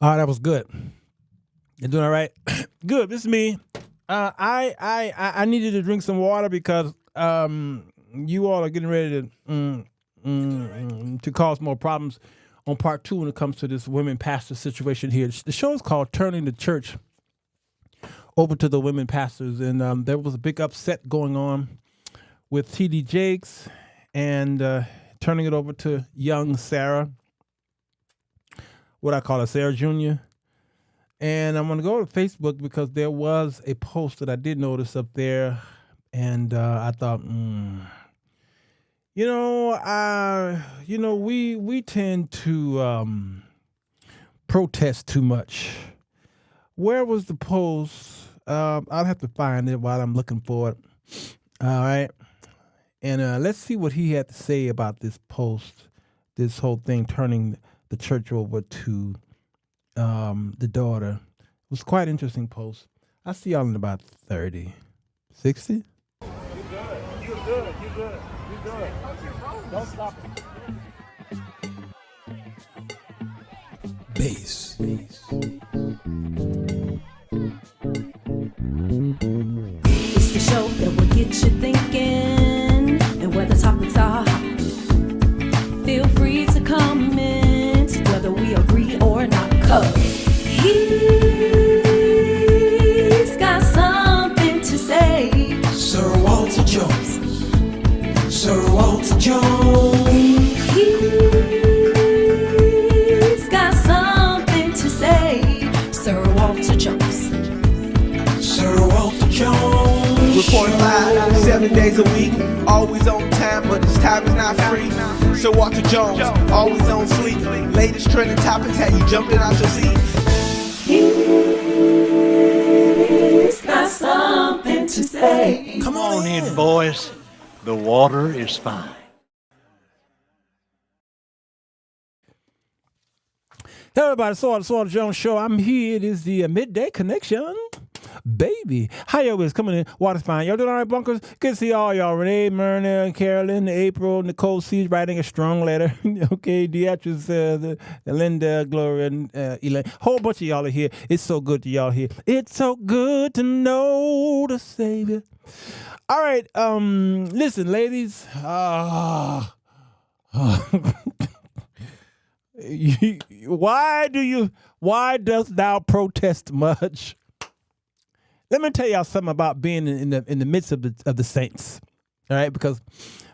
Oh, that was good. You doing all right? Good. This is me. I needed to drink some water because you all are getting ready to cause more problems on part two when it comes to this women pastor situation here. The show is called "Turning the Church Over to the Women Pastors," and there was a big upset going on with T.D Jakes and turning it over to young Sarah. What I call her, Sarah Jr. And I'm going to go to Facebook because there was a post that I did notice up there. And I thought, we tend to protest too much. Where was the post? I'll have to find it while I'm looking for it. All right. And let's see what he had to say about this post, this whole thing turning the church over to the daughter. It was quite an interesting post. I'll see y'all in about 30, 60. You good. Don't stop it. Bass. It's the show that will get you thinking, and where the topics are hot. Feel free to comment whether we agree or not, 'cause he's got something to say. Sirwalterj. He's got something to say. Sirwalterj. Report live 7 days a week, always on time, but his time is not free. Sirwalterj, always on sleep. Latest trending topics had you jumping out your seat. He's got something to say. Come on in, boys. The water is fine. Hey everybody, Sirwalterj Jones Show. I'm here. It is the midday connection. Baby. How y'all is coming in? Water's fine. Y'all doing all right, bunkers? Good to see all y'all. Renee, Myrna, Carolyn, April, Nicole C's writing a strong letter. Okay, Beatrice, Linda, Gloria, and Elaine. Whole bunch of y'all are here. It's so good to y'all here. It's so good to know the Savior. All right, listen, ladies. Why dost thou protest much? Let me tell y'all something about being in the midst of the saints. All right, because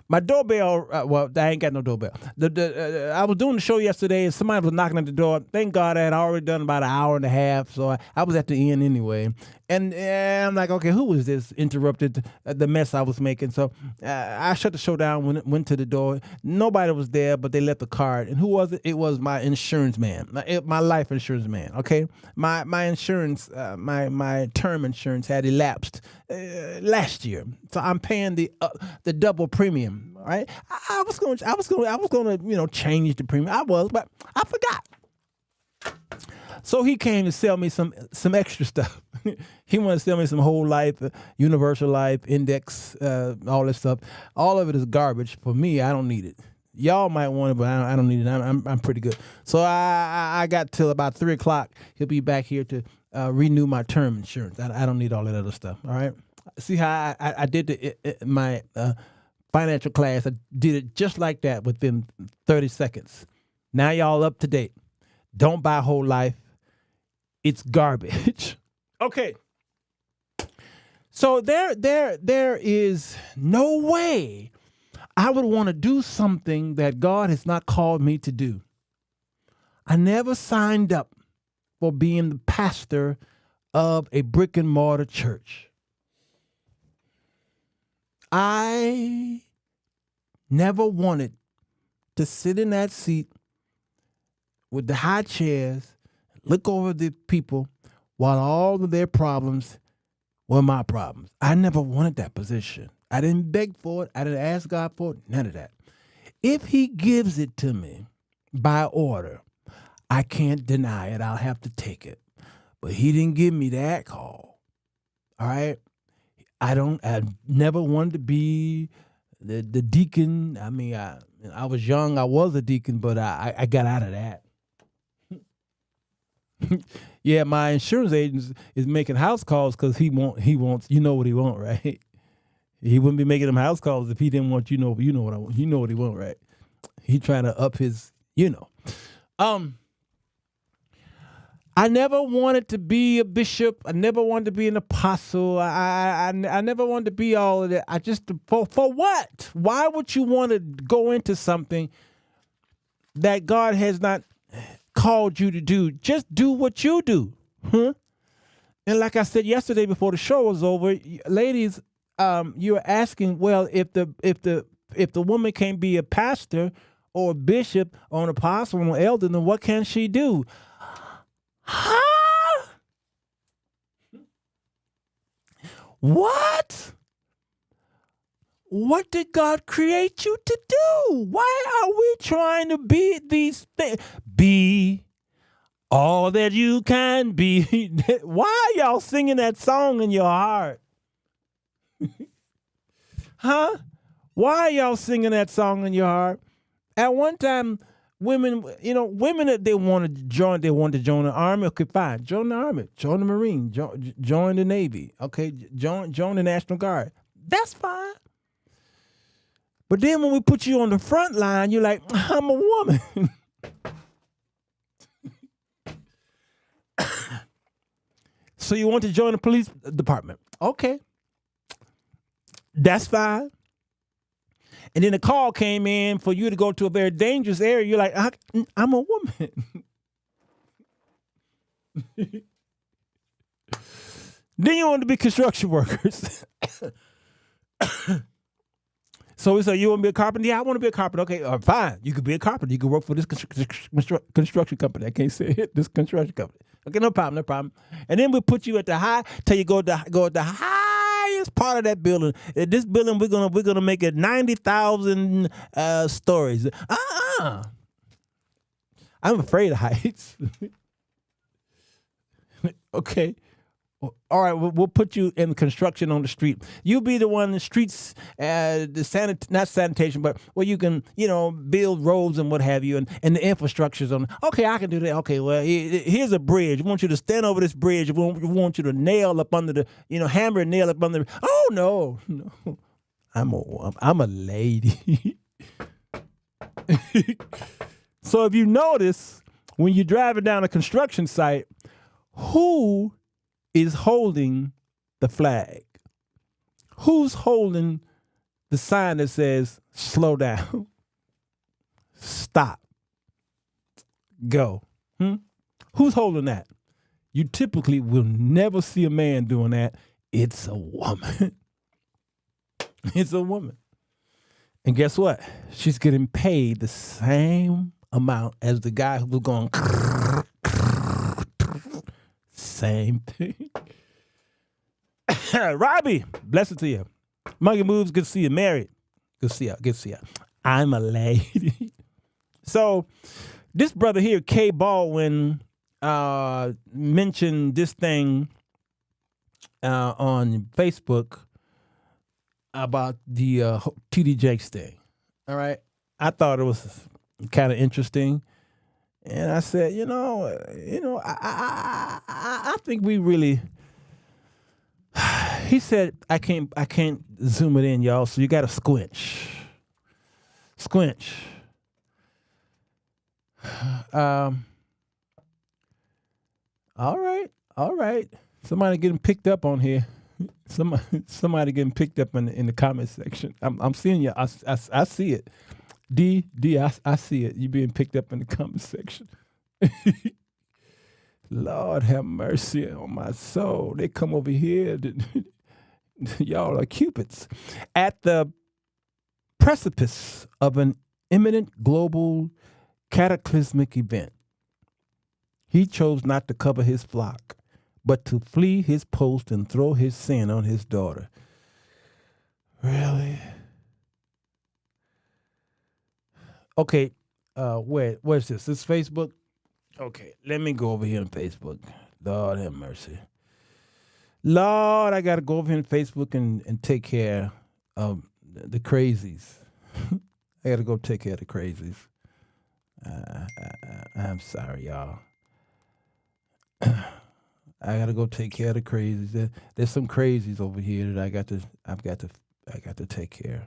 my doorbell, I ain't got no doorbell. I was doing the show yesterday and somebody was knocking at the door. Thank God I had already done about an hour and a half, so I was at the end anyway. And I'm like, okay, who was this? Interrupted the mess I was making. So I shut the show down, went to the door. Nobody was there, but they left a card. And who was it? It was my insurance man, my life insurance man, okay? My insurance, my term insurance had elapsed last year. So I'm paying the double premium, right? I was going to change the premium. But I forgot. So he came to sell me some extra stuff. He wanted to sell me some whole life, universal life, index, all this stuff. All of it is garbage. For me, I don't need it. Y'all might want it, but I don't need it. I'm pretty good. So I got till about 3 o'clock. He'll be back here to renew my term insurance. I don't need all that other stuff. All right. See how I did my financial class. I did it just like that within 30 seconds. Now y'all up to date. Don't buy whole life. It's garbage. Okay. So there is no way I would want to do something that God has not called me to do. I never signed up for being the pastor of a brick and mortar church. I never wanted to sit in that seat with the high chairs, look over the people while all of their problems were my problems. I never wanted that position. I didn't beg for it. I didn't ask God for it. None of that. If he gives it to me by order, I can't deny it. I'll have to take it. But he didn't give me that call. All right? I never wanted to be the deacon. I mean, I was young. I was a deacon, but I got out of that. Yeah, my insurance agent is making house calls because he wants, you know what he want, right? He wouldn't be making them house calls if he didn't want, you know what I want. You know what he want, right? He trying to up his, I never wanted to be a bishop. I never wanted to be an apostle. I never wanted to be all of that. I just, for what? Why would you want to go into something that God has not called you to do? Just do what you do. Huh? And like I said yesterday before the show was over, ladies, you're asking, well, if the woman can't be a pastor or a bishop or an apostle or an elder, then what can she do? Huh? What? What did God create you to do? Why are we trying to be these things? Be all that you can be. Why are y'all singing that song in your heart? Huh? Why are y'all singing that song in your heart? At one time, women that they wanted to join the army. Okay, fine. Join the army. Join the Marine. Join the Navy. Okay, join the National Guard. That's fine. But then when we put you on the front line, you're like, I'm a woman. So you want to join the police department. Okay. That's fine. And then a call came in for you to go to a very dangerous area. You're like, I'm a woman. Then you want to be construction workers. So we say, you want to be a carpenter? Yeah, I want to be a carpenter. Okay, fine. You could be a carpenter. You could work for this construction company. I can't say it. This construction company. Okay, no problem. And then we put you at the till you go at the highest part of that building. This building, we're gonna make it 90,000 stories. I'm afraid of heights. Okay. All right, we'll put you in construction on the street. You'll be the one in the streets, not sanitation, but where you can, build roads and what have you, and the infrastructure's on. Okay, I can do that. Okay, well, here's a bridge. We want you to stand over this bridge. We want you to nail up under the, hammer and nail up under. Oh no, I'm a lady. So if you notice, when you're driving down a construction site, who is holding the flag? Who's holding the sign that says, slow down, stop, go? Who's holding that? You typically will never see a man doing that. It's a woman. It's a woman. And guess what? She's getting paid the same amount as the guy who was going same thing. Robbie, blessed to you. Monkey Moves, good to see you. Married, good to see you. I'm a lady. So this brother here, K Baldwin, mentioned this thing on Facebook about the T.D. Jakes thing. All right. I thought it was kind of interesting. And I said, I think we really. He said, I can't zoom it in, y'all. So you got to squinch. All right. Somebody getting picked up on here. Somebody getting picked up in the comment section. I'm seeing you. I see it. D, I see it. You being picked up in the comment section. Lord have mercy on my soul. They come over here. Y'all are cupids. At the precipice of an imminent global cataclysmic event, he chose not to cover his flock, but to flee his post and throw his sin on his daughter. Really? Okay, where's this? This Facebook? Okay, let me go over here on Facebook. Lord have mercy. Lord, I got to go over here on Facebook and take care of the crazies. I got to go take care of the crazies. I'm sorry, y'all. I gotta go take care of the crazies. There's some crazies over here that I got to take care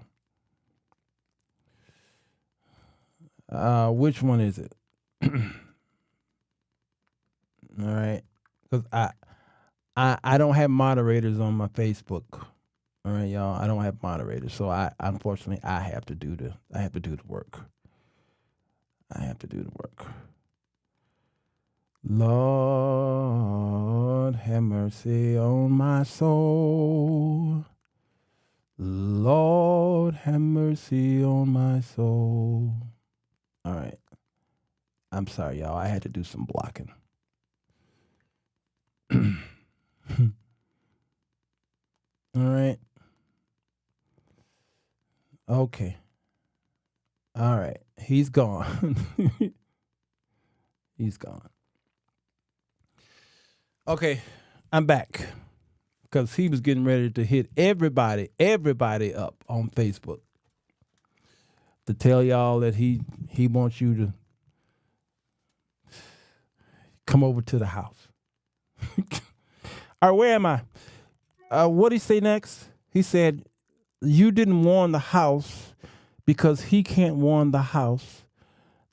of. Which one is it? All right, because I don't have moderators on my Facebook. All right, y'all. I don't have moderators, so unfortunately I have to do the work. I have to do the work. Lord, have mercy on my soul. Lord, have mercy on my soul. All right. I'm sorry, y'all. I had to do some blocking. All right. Okay. All right. He's gone. He's gone. Okay. I'm back. Because he was getting ready to hit everybody up on Facebook to tell y'all that he wants you to come over to the house. All right, where am I? What did he say next? He said, you didn't warn the house because he can't warn the house.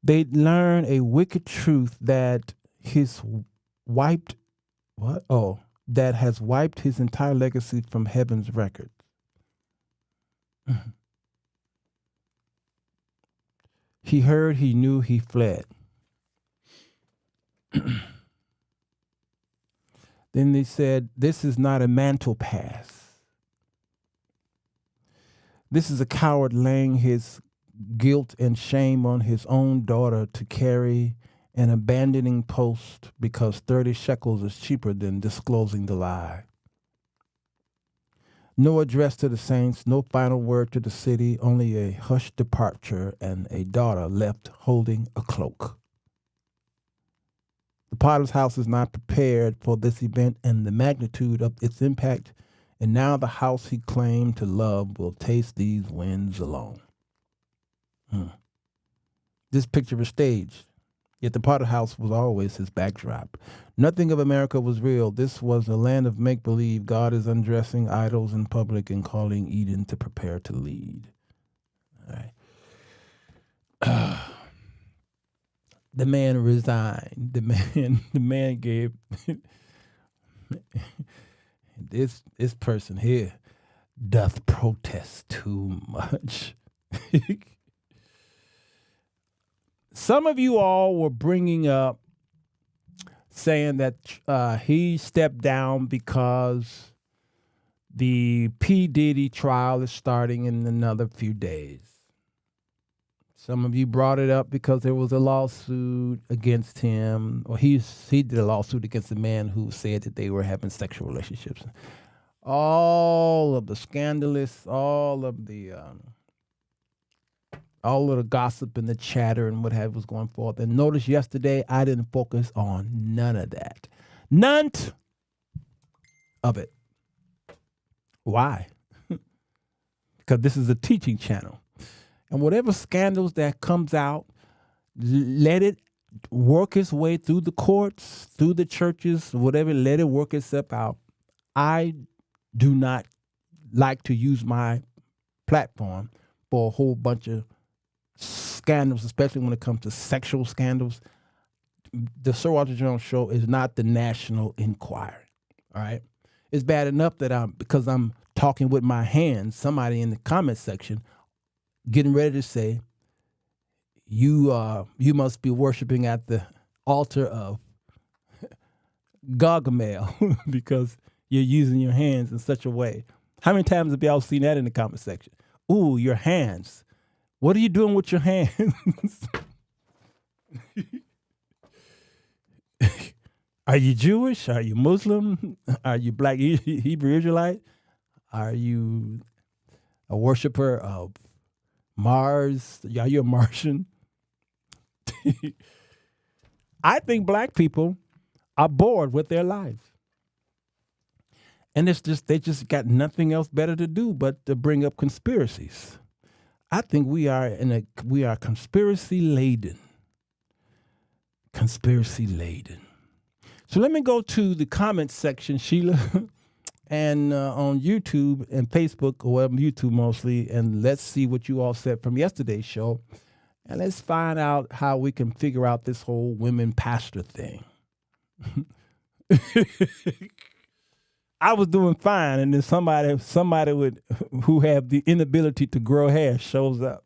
They'd learn a wicked truth that that has wiped his entire legacy from heaven's record. He heard, he knew, he fled. Then they said, this is not a mantle pass. This is a coward laying his guilt and shame on his own daughter to carry and abandoning post because 30 shekels is cheaper than disclosing the lie. No address to the saints, no final word to the city, only a hushed departure and a daughter left holding a cloak. The Potter's house is not prepared for this event and the magnitude of its impact, and now the house he claimed to love will taste these winds alone. This picture was staged, yet the Potter house was always his backdrop. Nothing of America was real. This was a land of make-believe. God is undressing idols in public and calling Eden to prepare to lead. All right. The man resigned. The man gave this person here doth protest too much. Some of you all were bringing up saying that he stepped down because the P. Diddy trial is starting in another few days. Some of you brought it up because there was a lawsuit against him, or he did a lawsuit against the man who said that they were having sexual relationships. All of the scandalous, all of the gossip and the chatter and what have was going forth. And notice yesterday I didn't focus on none of that. None of it. Why? Because this is a teaching channel. And whatever scandals that comes out, let it work its way through the courts, through the churches, whatever, let it work itself out. I do not like to use my platform for a whole bunch of scandals, especially when it comes to sexual scandals. The Sirwalterj show is not the National Enquirer, all right? It's bad enough that because I'm talking with my hands, somebody in the comment section getting ready to say, you must be worshiping at the altar of Gargamel because you're using your hands in such a way. How many times have y'all seen that in the comment section? Ooh, your hands. What are you doing with your hands? Are you Jewish? Are you Muslim? Are you Black Hebrew Israelite? Are you a worshiper of Mars? Are you a Martian? I think black people are bored with their lives. And they just got nothing else better to do but to bring up conspiracies. I think we are conspiracy laden. Conspiracy laden. So let me go to the comments section, Sheila, and on YouTube and Facebook, or whatever, YouTube mostly, and let's see what you all said from yesterday's show. And let's find out how we can figure out this whole women pastor thing. I was doing fine, and then somebody who have the inability to grow hair shows up.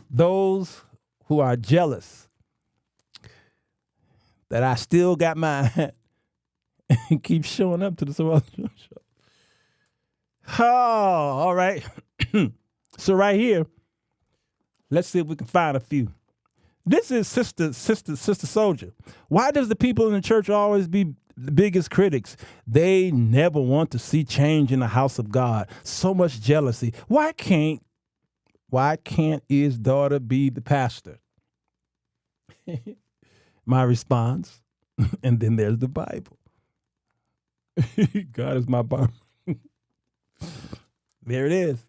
Those who are jealous that I still got mine and keep showing up to the Sirwalterj show. Oh, all right. So right here, let's see if we can find a few. This is Sister Soldier. Why does the people in the church always be the biggest critics? They never want to see change in the house of God. So much jealousy. Why can't his daughter be the pastor? My response, and then there's the Bible. God is my Bible. There it is.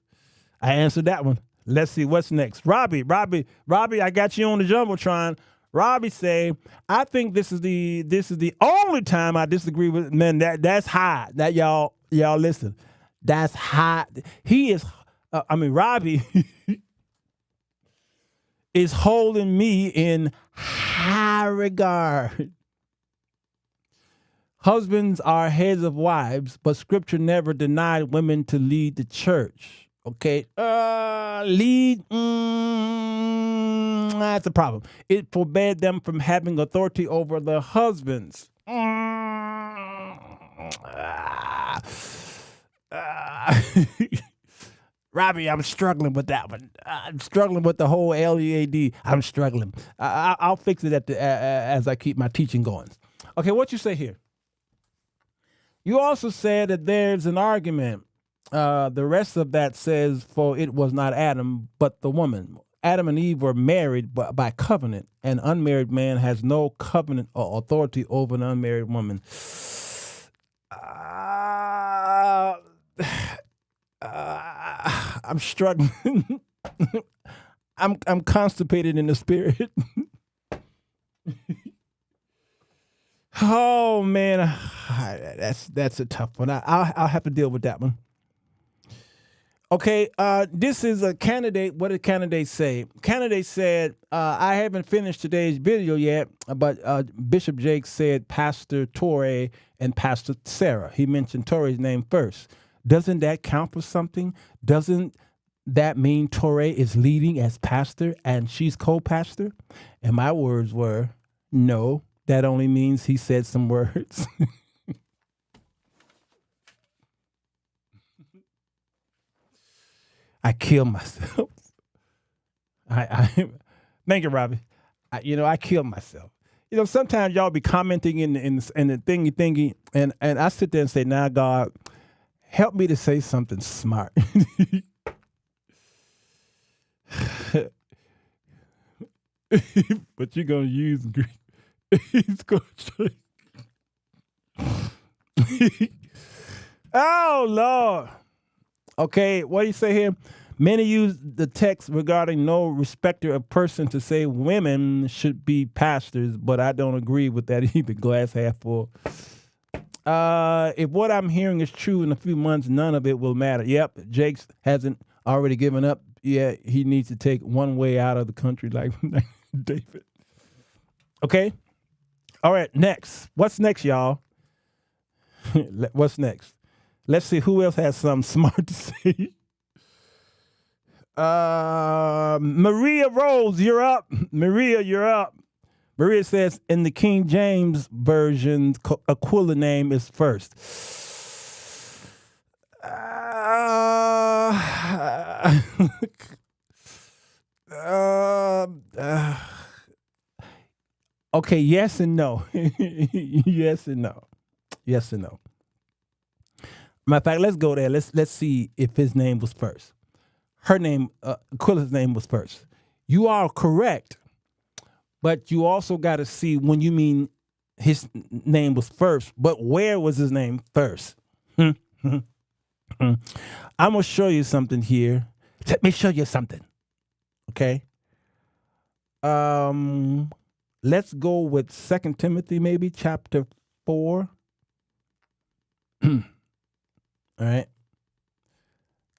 I answered that one. Let's see what's next. Robbie, I got you on the Jumbotron. Robbie say, I think this is the only time I disagree with men. That's high. That y'all listen. That's high. He is. Robbie is holding me in high regard. Husbands are heads of wives, but Scripture never denied women to lead the church. Okay, lead, that's a problem. It forbade them from having authority over their husbands. Robbie, I'm struggling with that one. I'm struggling with the whole LEAD. I'm struggling. I'll fix it as I keep my teaching going. Okay, what you say here? You also said that there's an argument. The rest of that says, for it was not Adam, but the woman. Adam and Eve were married by covenant. An unmarried man has no covenant or authority over an unmarried woman. I'm struggling. I'm constipated in the spirit. Oh man, that's a tough one. I'll have to deal with that one. Okay, this is a candidate. What did candidate say? Candidate said, I haven't finished today's video yet, but Bishop Jakes said Pastor Torrey and Pastor Sarah. He mentioned Torrey's name first. Doesn't that count for something? Doesn't that mean Torrey is leading as pastor and she's co-pastor? And my words were, no, that only means he said some words. I kill myself. I thank you, Robbie. I kill myself. Sometimes y'all be commenting in the thingy, and I sit there and say, now God, help me to say something smart. But you're gonna use Greek. He's going to. Oh Lord. Okay, what do you say here? Many use the text regarding no respecter of person to say women should be pastors, but I don't agree with that either. Glass half full. If what I'm hearing is true in a few months, none of it will matter. Yep, Jakes hasn't already given up. Yeah, he needs to take one way out of the country like David. Okay? All right, next. What's next, y'all? What's next? Let's see who else has something smart to say. Maria Rose, you're up. Maria, you're up. Maria says, in the King James Version, Aquila name is first. Okay, yes and no. Yes and no. Yes and no. Matter of fact, let's go there. Let's see if his name was first. Her name, Aquila's name was first. You are correct, but you also got to see when you mean his name was first, but where was his name first? I'm going to show you something here. Let me show you something. Okay? let's go with 2 Timothy, maybe chapter 4. All right.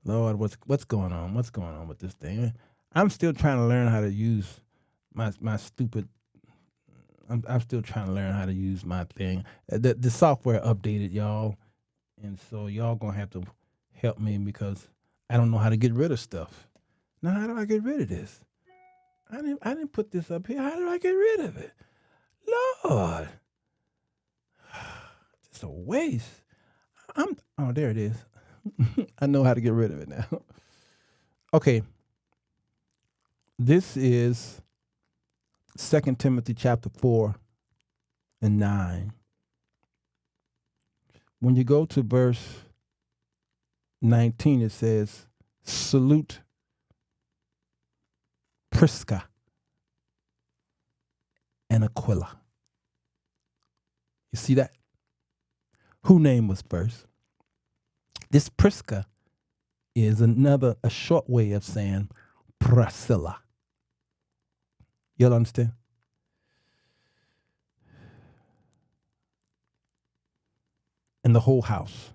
Lord, what's going on? What's going on with this thing? I'm still trying to learn how to use my stupid. I'm still trying to learn how to use my thing. The software updated, y'all, and so y'all gonna have to help me because I don't know how to get rid of stuff. Now, how do I get rid of this? I didn't put this up here. How do I get rid of it? Lord, it's a waste. Oh, there it is. I know how to get rid of it now. Okay. This is 2 Timothy chapter 4 and 9. When you go to verse 19, it says, salute Prisca and Aquila. You see that? Who name was first? This Prisca is a short way of saying Priscilla. You'll understand? And the whole house.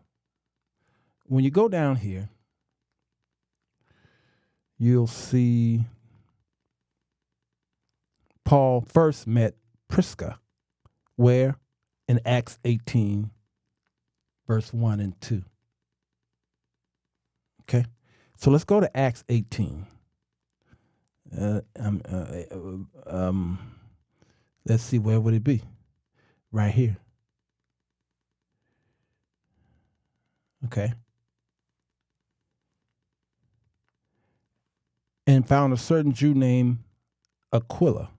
When you go down here, you'll see Paul first met Prisca, where? In Acts 18, verse 1 and 2. Okay? So let's go to Acts 18. Let's see, where would it be? Right here. Okay. And found a certain Jew named Aquila,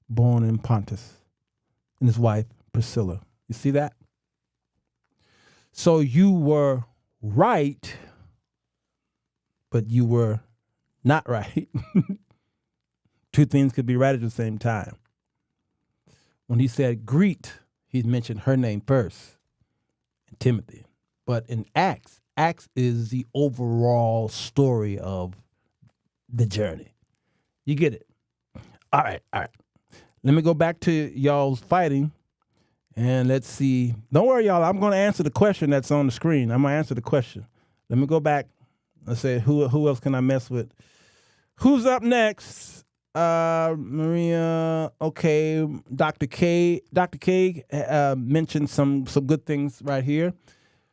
born in Pontus, and his wife Priscilla. You see that? So you were right, but you were not right. Two things could be right at the same time. When he said greet, he mentioned her name first, Timothy. But in Acts is the overall story of the journey. You get it? All right. Let me go back to y'all's fighting, and let's see. Don't worry, y'all. I'm going to answer the question that's on the screen. I'm going to answer the question. Let me go back. Let's say, who else can I mess with? Who's up next? Maria. Okay. Dr. K. Dr. K mentioned some good things right here.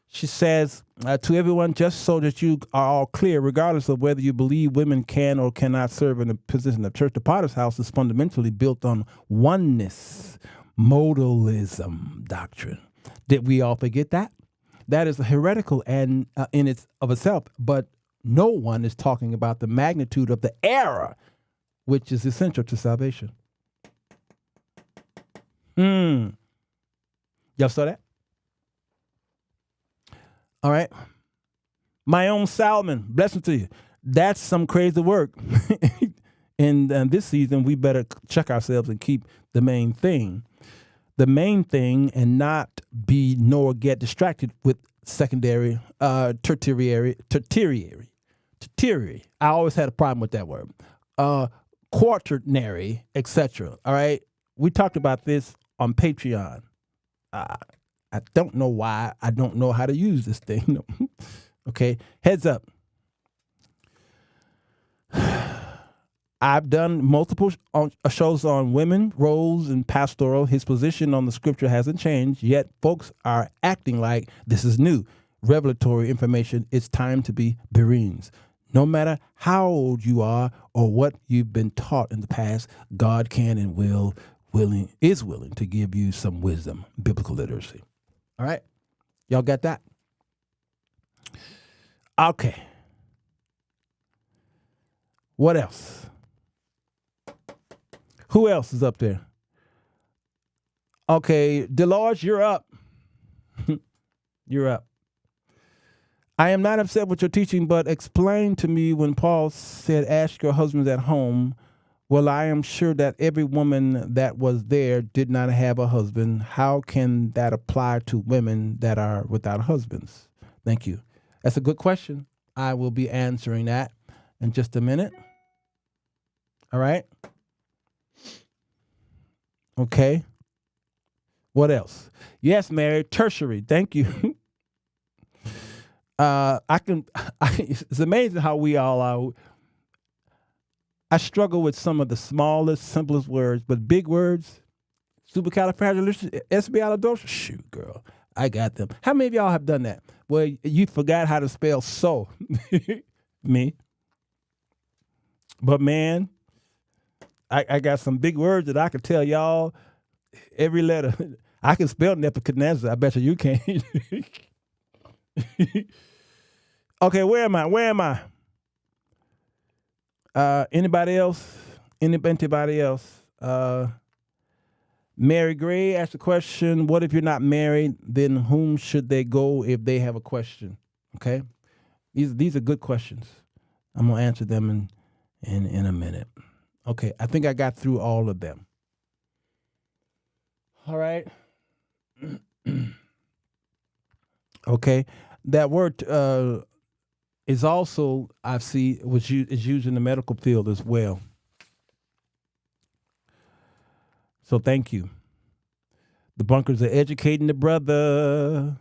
She says, to everyone, just so that you are all clear, regardless of whether you believe women can or cannot serve in a position of church, the Potter's House is fundamentally built on oneness, modalism doctrine. Did we all forget that? That is heretical and in its of itself, but no one is talking about the magnitude of the error, which is essential to salvation. Y'all saw that? All right. My own Salmon, blessing to you. That's some crazy work. And this season, we better check ourselves and keep the main thing. The main thing, and not be nor get distracted with secondary, tertiary. I always had a problem with that word. Quaternary, etc. All right. We talked about this on Patreon. I don't know why. I don't know how to use this thing. Okay. Heads up. I've done multiple shows on women, roles, and pastoral. His position on the scripture hasn't changed, yet folks are acting like this is new. Revelatory information. It's time to be Bereans. No matter how old you are or what you've been taught in the past, God can and is willing to give you some wisdom, biblical literacy. All right? Y'all got that? Okay. What else? Who else is up there? Okay, Delage, you're up. You're up. I am not upset with your teaching, but explain to me when Paul said, ask your husbands at home. Well, I am sure that every woman that was there did not have a husband. How can that apply to women that are without husbands? Thank you. That's a good question. I will be answering that in just a minute. All right. Okay. What else? Yes, Mary. Tertiary. Thank you. It's amazing how we all are. I struggle with some of the smallest, simplest words, but big words, supercalifragilisticexpialidocious. Shoot, girl, I got them. How many of y'all have done that? Well, you forgot how to spell so. Me. But man, I got some big words that I can tell y'all every letter. I can spell Nebuchadnezzar. I bet you can't. Okay, where am I? Anybody else? Anybody else? Mary Gray asked a question. What if you're not married? Then whom should they go if they have a question? Okay, these are good questions. I'm gonna answer them in a minute. Okay, I think I got through all of them. All right. Okay, that word is also, I see, is used in the medical field as well. So thank you. The bunkers are educating the brother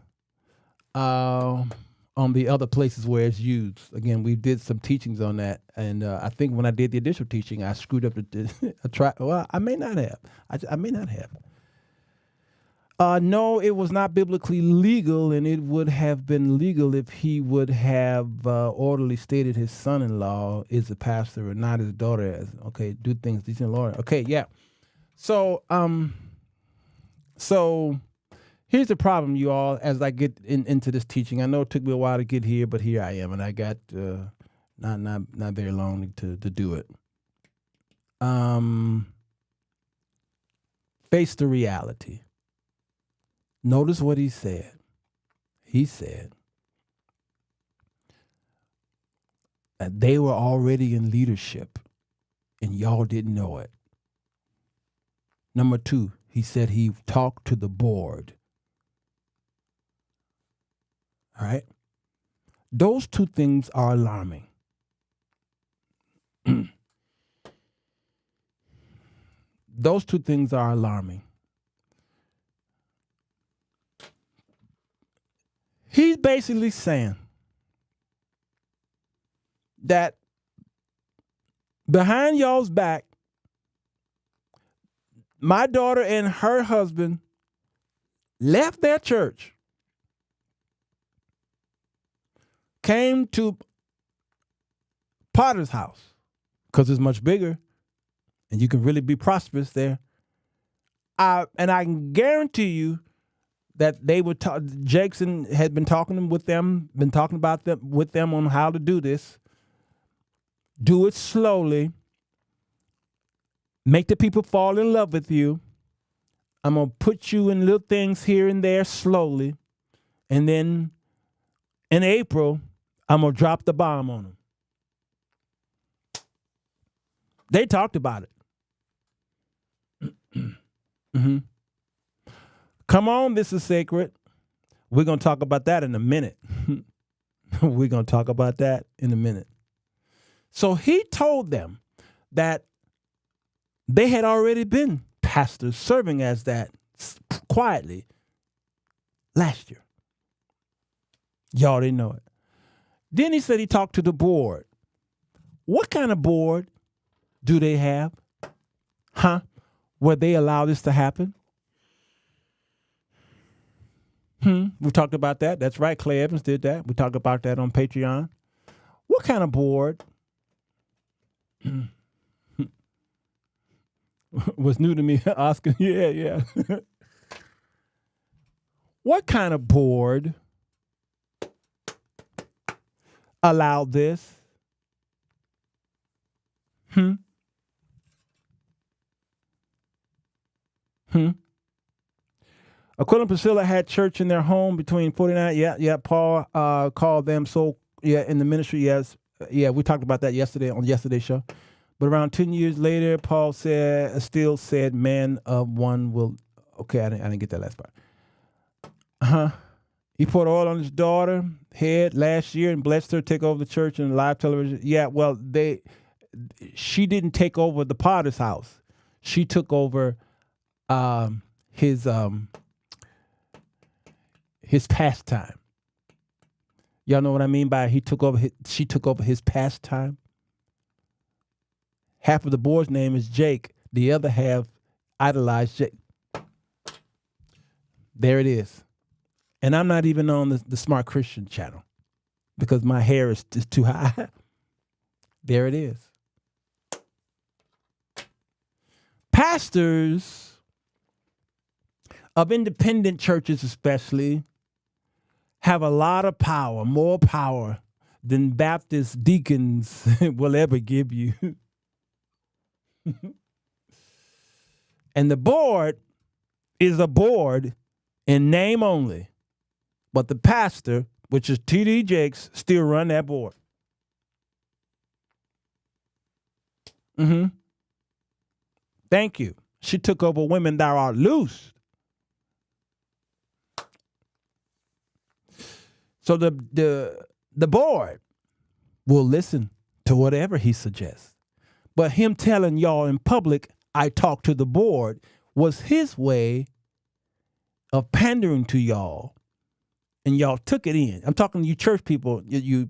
on the other places where it's used. Again, we did some teachings on that, and I think when I did the initial teaching, I screwed up well, I may not have. I may not have. No, it was not biblically legal, and it would have been legal if he would have orderly stated his son-in-law is a pastor and not his daughter as. Okay, do things decent, Lord. Okay, yeah. So here's the problem, you all, as I get into this teaching. I know it took me a while to get here, but here I am, and I got not very long to do it. Face the reality. Notice what he said. He said that they were already in leadership and y'all didn't know it. Number 2, he said he talked to the board. All right? Those 2 things are alarming. Those 2 things are alarming. He's basically saying that behind y'all's back, my daughter and her husband left their church, came to Potter's house because it's much bigger and you can really be prosperous there. And I can guarantee you that they would Jackson had been talking with them, with them on how to do this. Do it slowly. Make the people fall in love with you. I'm going to put you in little things here and there slowly. And then in April, I'm going to drop the bomb on them. They talked about it. Mm-hmm. Come on, this is sacred. We're going to talk about that in a minute. We're going to talk about that in a minute. So he told them that they had already been pastors serving as that quietly last year. Y'all didn't know it. Then he said he talked to the board. What kind of board do they have? Where they allow this to happen? We talked about that. That's right. Clay Evans did that. We talked about that on Patreon. What kind of board was new to me? Oscar, yeah. What kind of board allowed this? Aquila and Priscilla had church in their home between 49. Yeah. Paul called them in the ministry. Yes. Yeah, we talked about that yesterday on yesterday's show. But around 10 years later, Paul still said, man of one will. Okay, I didn't get that last part. He poured oil on his daughter head last year and blessed her to take over the church and live television. Yeah, well, she didn't take over the Potter's house. She took over um, his um, his pastime. Y'all know what I mean by she took over his pastime? Half of the board's name is Jake. The other half idolized Jake. There it is. And I'm not even on the Smart Christian channel because my hair is too high. There it is. Pastors of independent churches especially have a lot of power, more power than Baptist deacons will ever give you. And the board is a board in name only. But the pastor, which is T.D. Jakes, still run that board. Thank you. She took over women that are loose. So the board will listen to whatever he suggests. But him telling y'all in public, I talked to the board, was his way of pandering to y'all. And y'all took it in. I'm talking to you church people, you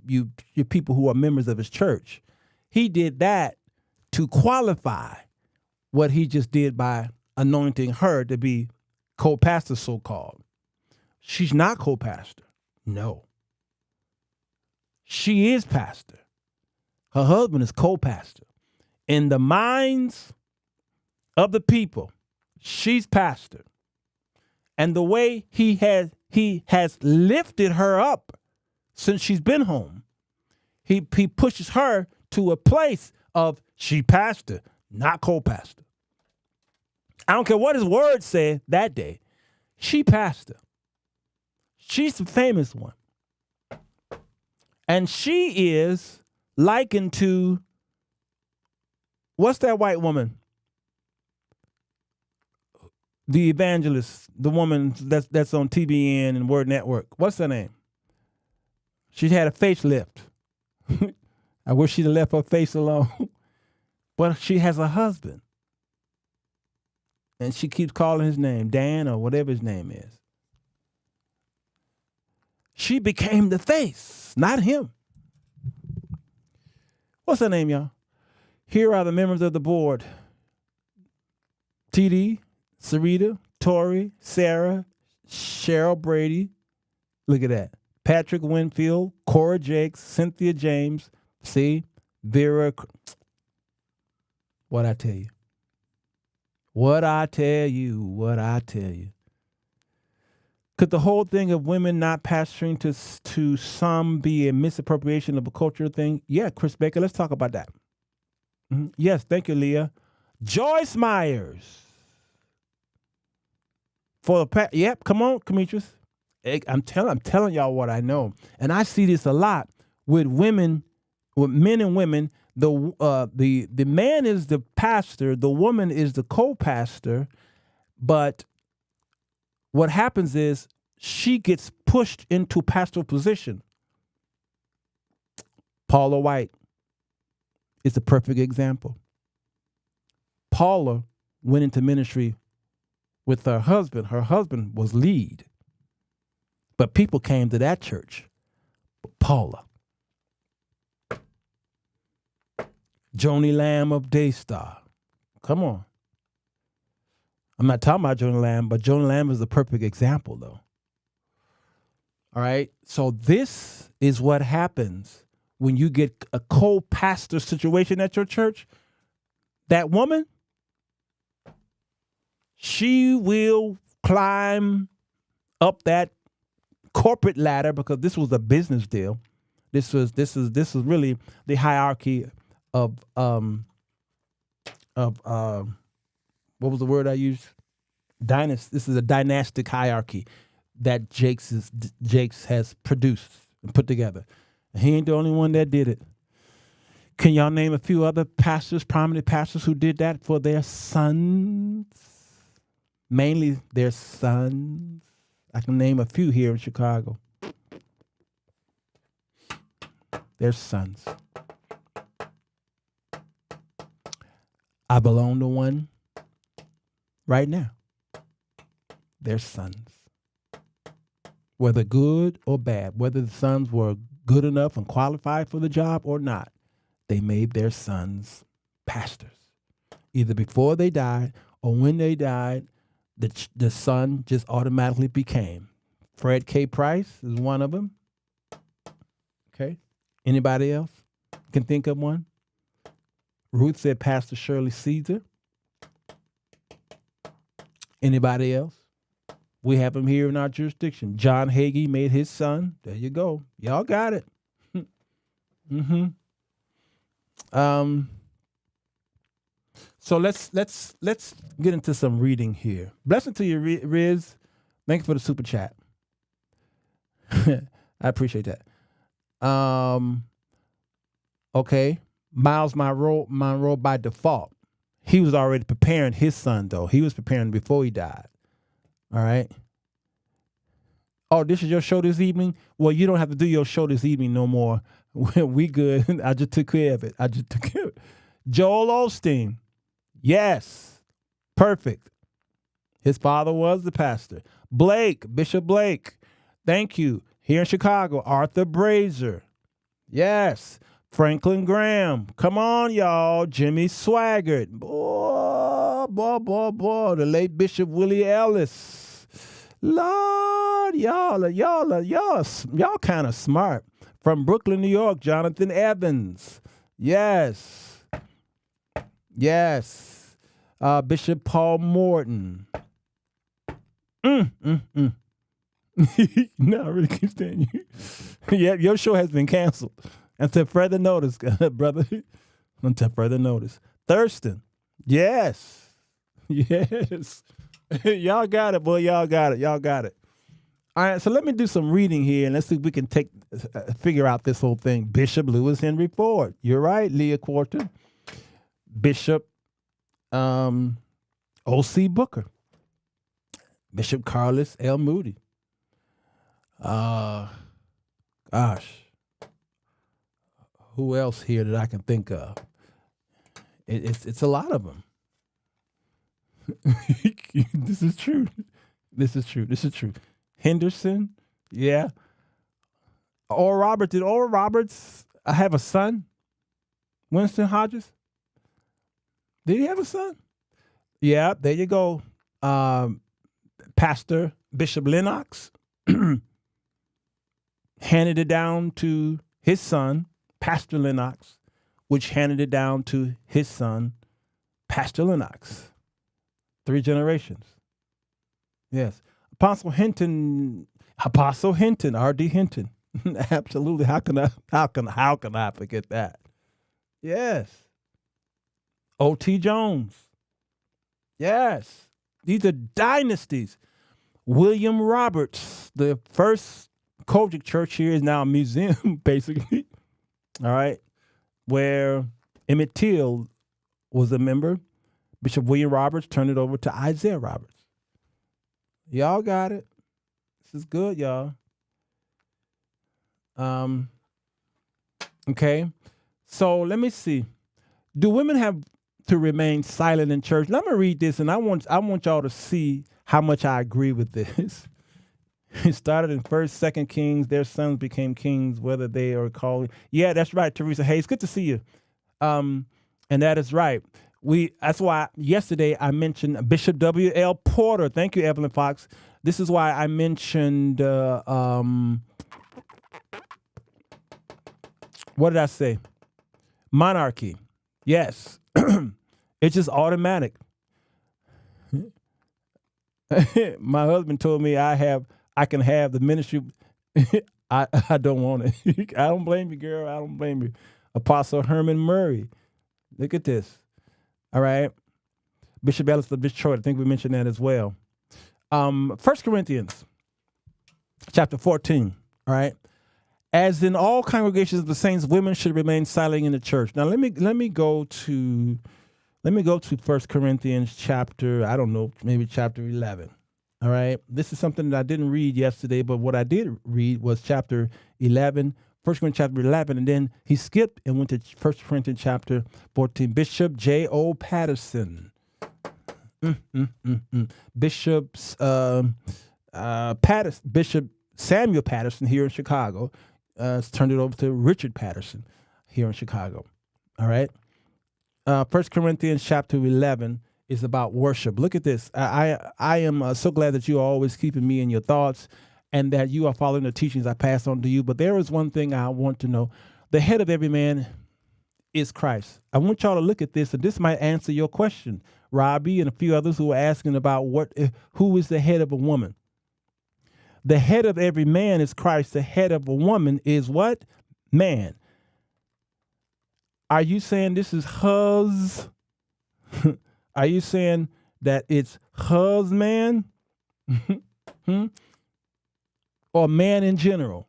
people who are members of his church. He did that to qualify what he just did by anointing her to be co-pastor, so-called. She's not co-pastor. No. She is pastor. Her husband is co-pastor. In the minds of the people, she's pastor. And the way he has lifted her up since she's been home, he pushes her to a place of she pastor, not co-pastor. I don't care what his word said that day. She pastor. She's the famous one. And she is likened to, what's that white woman? The evangelist, the woman that's on TBN and Word Network. What's her name? She had a facelift. I wish she'd have left her face alone. But she has a husband. And she keeps calling his name, Dan or whatever his name is. She became the face, not him. What's her name, y'all? Here are the members of the board. TD, Sarita, Tori, Sarah, Cheryl Brady. Look at that. Patrick Winfield, Cora Jakes, Cynthia James. See? Vera. What I tell you. What I tell you. What I tell you. Could the whole thing of women not pastoring to some be a misappropriation of a cultural thing? Yeah, Chris Baker, let's talk about that. Yes, thank you, Leah. Joyce Myers. Yep, come on, Demetrius. I'm telling y'all what I know. And I see this a lot with women, with men and women. The man is the pastor, the woman is the co-pastor, but what happens is she gets pushed into pastoral position. Paula White is the perfect example. Paula went into ministry with her husband. Her husband was lead. But people came to that church. But Paula. Joni Lamb of Daystar. Come on. I'm not talking about Joni Lamb, but Joni Lamb is the perfect example, though. All right? So this is what happens when you get a co-pastor situation at your church. That woman, she will climb up that corporate ladder because this was a business deal. This is really the hierarchy of what was the word I used? This is a dynastic hierarchy that Jakes has produced and put together. And he ain't the only one that did it. Can y'all name a few other pastors, prominent pastors who did that for their sons? Mainly their sons. I can name a few here in Chicago. Their sons. I belong to one right now. their sons. Whether good or bad, whether the sons were good enough and qualified for the job or not, they made their sons pastors. Either before they died or when they died, the son just automatically became. Fred K. Price is one of them. Okay. Anybody else can think of one? Ruth said Pastor Shirley Caesar. Anybody else? We have him here in our jurisdiction. John Hagee made his son. There you go. Y'all got it. Mm-hmm. So let's get into some reading here. Blessing to you, Riz. Thank you for the super chat. I appreciate that. Okay. Miles Monroe by default. He was already preparing his son, though. He was preparing before he died. All right. Oh, this is your show this evening? Well, you don't have to do your show this evening no more. We good. I just took care of it. Joel Osteen. Yes. Perfect. His father was the pastor. Bishop Blake. Thank you. Here in Chicago, Arthur Brazier. Yes. Franklin Graham. Come on, y'all. Jimmy Swaggart. Boy. The late Bishop Willie Ellis. Lord, y'all kind of smart. From Brooklyn, New York, Jonathan Evans. Yes. Bishop Paul Morton. No, I really can't stand you. Yeah, your show has been canceled. Until further notice, brother. Until further notice. Thurston. Yes. Y'all got it, boy. Y'all got it. All right, so let me do some reading here, and let's see if we can figure out this whole thing. Bishop Lewis Henry Ford. You're right, Leah Quarter. Bishop O.C. Booker. Bishop Carlos L. Moody. Gosh. Who else here that I can think of? It's a lot of them. This is true. Henderson, yeah. Oral Roberts. Did Oral Roberts have a son? Winston Hodges? Did he have a son? Yeah, there you go. Pastor Bishop Lennox handed it down to his son, Pastor Lennox, which handed it down to his son, Pastor Lennox. 3 generations. Yes. Apostle Hinton, R.D. Hinton. Absolutely. How can I forget that? Yes. O.T. Jones. Yes. These are dynasties. William Roberts, the first Kojic church here is now a museum, basically. All right. Where Emmett Till was a member. Bishop William Roberts turned it over to Isaiah Roberts. Y'all got it. This is good, y'all. Okay. So let me see. Do women have to remain silent in church? Let me read this, and I want y'all to see how much I agree with this. It started in 1st, 2nd Kings. Their sons became kings, whether they are called. Yeah, that's right, Teresa Hayes. Good to see you. And that is right. That's why yesterday I mentioned Bishop W.L. Porter. Thank you, Evelyn Fox. This is why I mentioned, what did I say? Monarchy. Yes. It's just automatic. My husband told me I can have the ministry. I don't want it. I don't blame you, girl. I don't blame you. Apostle Herman Murray. Look at this. All right. Bishop Ellis of Detroit. I think we mentioned that as well. 1 Corinthians chapter 14. All right. As in all congregations of the saints, women should remain silent in the church. Now let me go to 1 Corinthians chapter, I don't know, maybe chapter 11. All right. This is something that I didn't read yesterday, but what I did read was chapter 11, 1 Corinthians chapter 11, and then he skipped and went to 1 Corinthians chapter 14. Bishop J.O. Patterson. Bishop Samuel Patterson here in Chicago turned it over to Richard Patterson here in Chicago. All right. 1 Corinthians chapter 11 is about worship. Look at this. I am so glad that you are always keeping me in your thoughts and that you are following the teachings I pass on to you. But there is one thing I want to know. The head of every man is Christ. I want y'all to look at this, and this might answer your question, Robbie and a few others who are asking about who is the head of a woman. The head of every man is Christ. The head of a woman is what? Man. Are you saying this is hus? Are you saying that it's husman? Or man in general?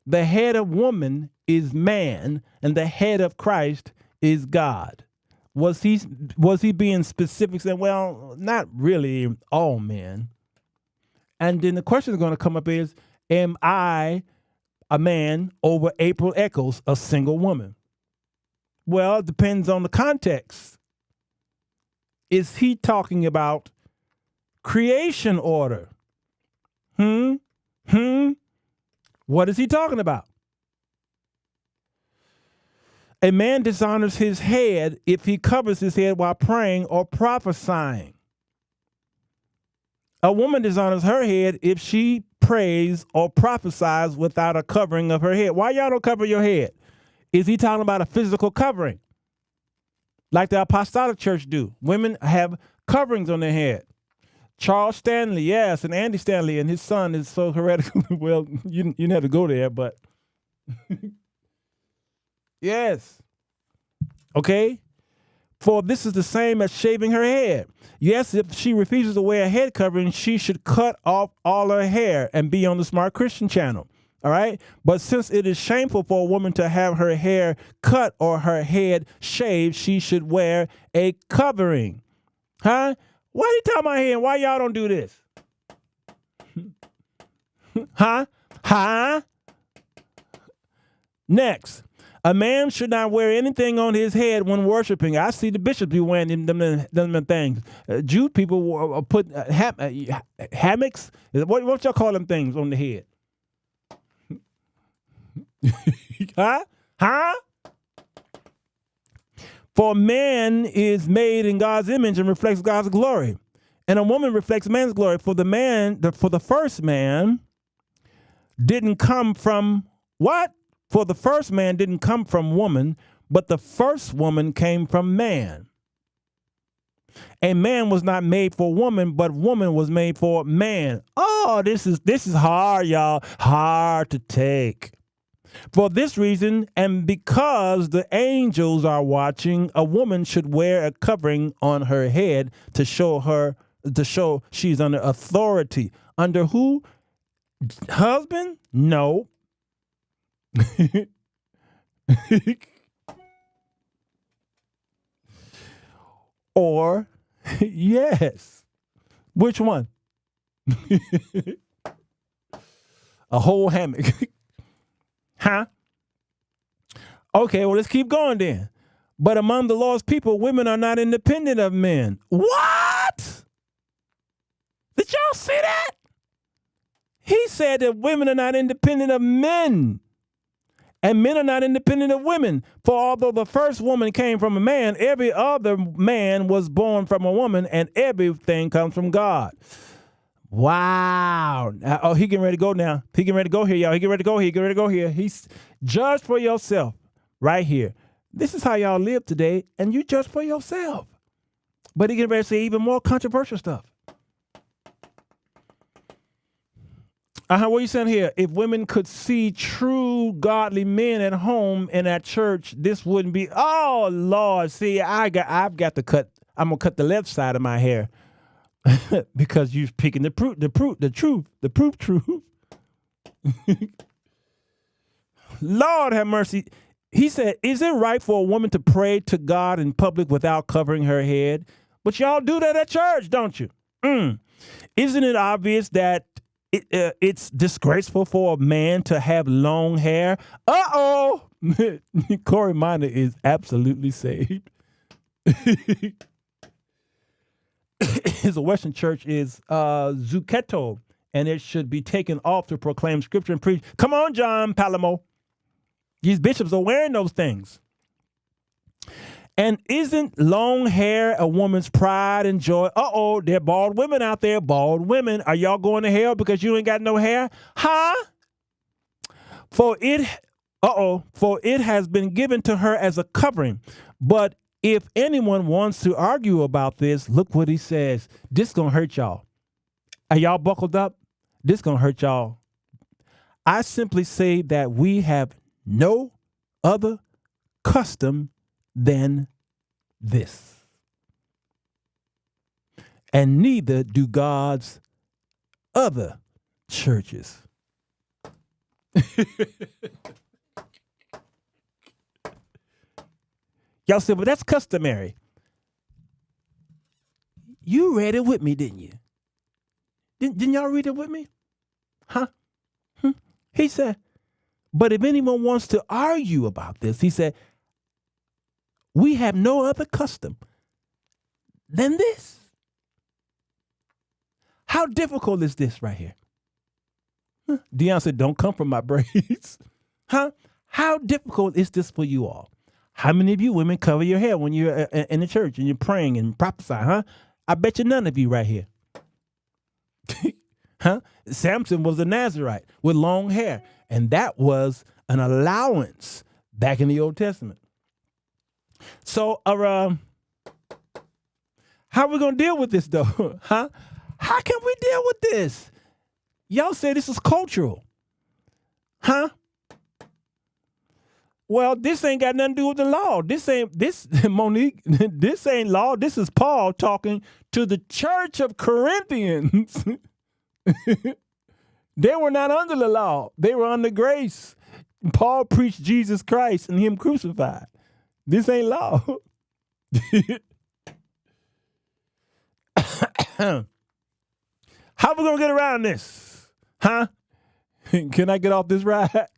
The head of woman is man, and the head of Christ is God. Was he being specific, saying, well, not really all men? And then the question is going to come up is, am I a man over April Echoes, a single woman? Well, it depends on the context. Is he talking about creation order? What is he talking about? A man dishonors his head if he covers his head while praying or prophesying. A woman dishonors her head if she prays or prophesies without a covering of her head. Why y'all don't cover your head? Is he talking about a physical covering? Like the Apostolic Church do. Women have coverings on their head. Charles Stanley, yes, and Andy Stanley and his son is so heretical. Well, you didn't have to go there, but yes. Okay? For this is the same as shaving her head. Yes, if she refuses to wear a head covering, she should cut off all her hair and be on the Smart Christian channel. All right? But since it is shameful for a woman to have her hair cut or her head shaved, she should wear a covering. Huh? Why are you talking about here? Why y'all don't do this? Huh? Next. A man should not wear anything on his head when worshiping. I see the bishops be wearing them things. Jew people put hammocks. What y'all call them things on the head? Huh? For man is made in God's image and reflects God's glory. And a woman reflects man's glory. For the first man didn't come from what? For the first man didn't come from woman, but the first woman came from man. And man was not made for woman, but woman was made for man. Oh, this is hard, y'all. Hard to take. For this reason, and because the angels are watching, a woman should wear a covering on her head to show she's under authority. Under who? Husband? No. Or yes. Which one? A whole hammock. Huh? Okay, well, let's keep going then. But among the Lord's people, women are not independent of men. What? Did y'all see that? He said that women are not independent of men. And men are not independent of women. For although the first woman came from a man, every other man was born from a woman, and everything comes from God. Wow. Oh, he getting ready to go now. He getting ready to go here, y'all. He getting ready to go here. He getting ready to go here. He's judge for yourself right here. This is how y'all live today, and you judge for yourself. But he getting ready to say even more controversial stuff. What are you saying here? If women could see true godly men at home and at church, this wouldn't be. Oh Lord, see, I've got to cut. I'm gonna cut the left side of my hair because you're picking the truth. Lord have mercy. He said, "Is it right for a woman to pray to God in public without covering her head?" But y'all do that at church, don't you? Isn't it obvious that it's disgraceful for a man to have long hair? Uh-oh. Corey Minor is absolutely saved. is a Western church is zucchetto, and it should be taken off to proclaim scripture and preach. Come on, John Palamo. These bishops are wearing those things. And isn't long hair a woman's pride and joy? Uh-oh, there are bald women out there. Bald women. Are y'all going to hell because you ain't got no hair? Huh? For it has been given to her as a covering. But if anyone wants to argue about this, look what he says. This going to hurt y'all. Are y'all buckled up? This going to hurt y'all. I simply say that we have no other custom than this. And neither do God's other churches. Y'all said, but that's customary. You read it with me, didn't you? Didn't y'all read it with me? Huh? He said, but if anyone wants to argue about this, he said, we have no other custom than this. How difficult is this right here? Dion said, don't come from my braids. Huh? How difficult is this for you all? How many of you women cover your hair when you're in the church and you're praying and prophesying, huh? I bet you none of you right here. Huh? Samson was a Nazarite with long hair, and that was an allowance back in the Old Testament. So, how are we going to deal with this, though? Huh? How can we deal with this? Y'all say this is cultural. Huh? Well, this ain't got nothing to do with the law. Monique, this ain't law. This is Paul talking to the church of Corinthians. They were not under the law. They were under grace. Paul preached Jesus Christ and him crucified. This ain't law. How we going to get around this? Huh? Can I get off this ride?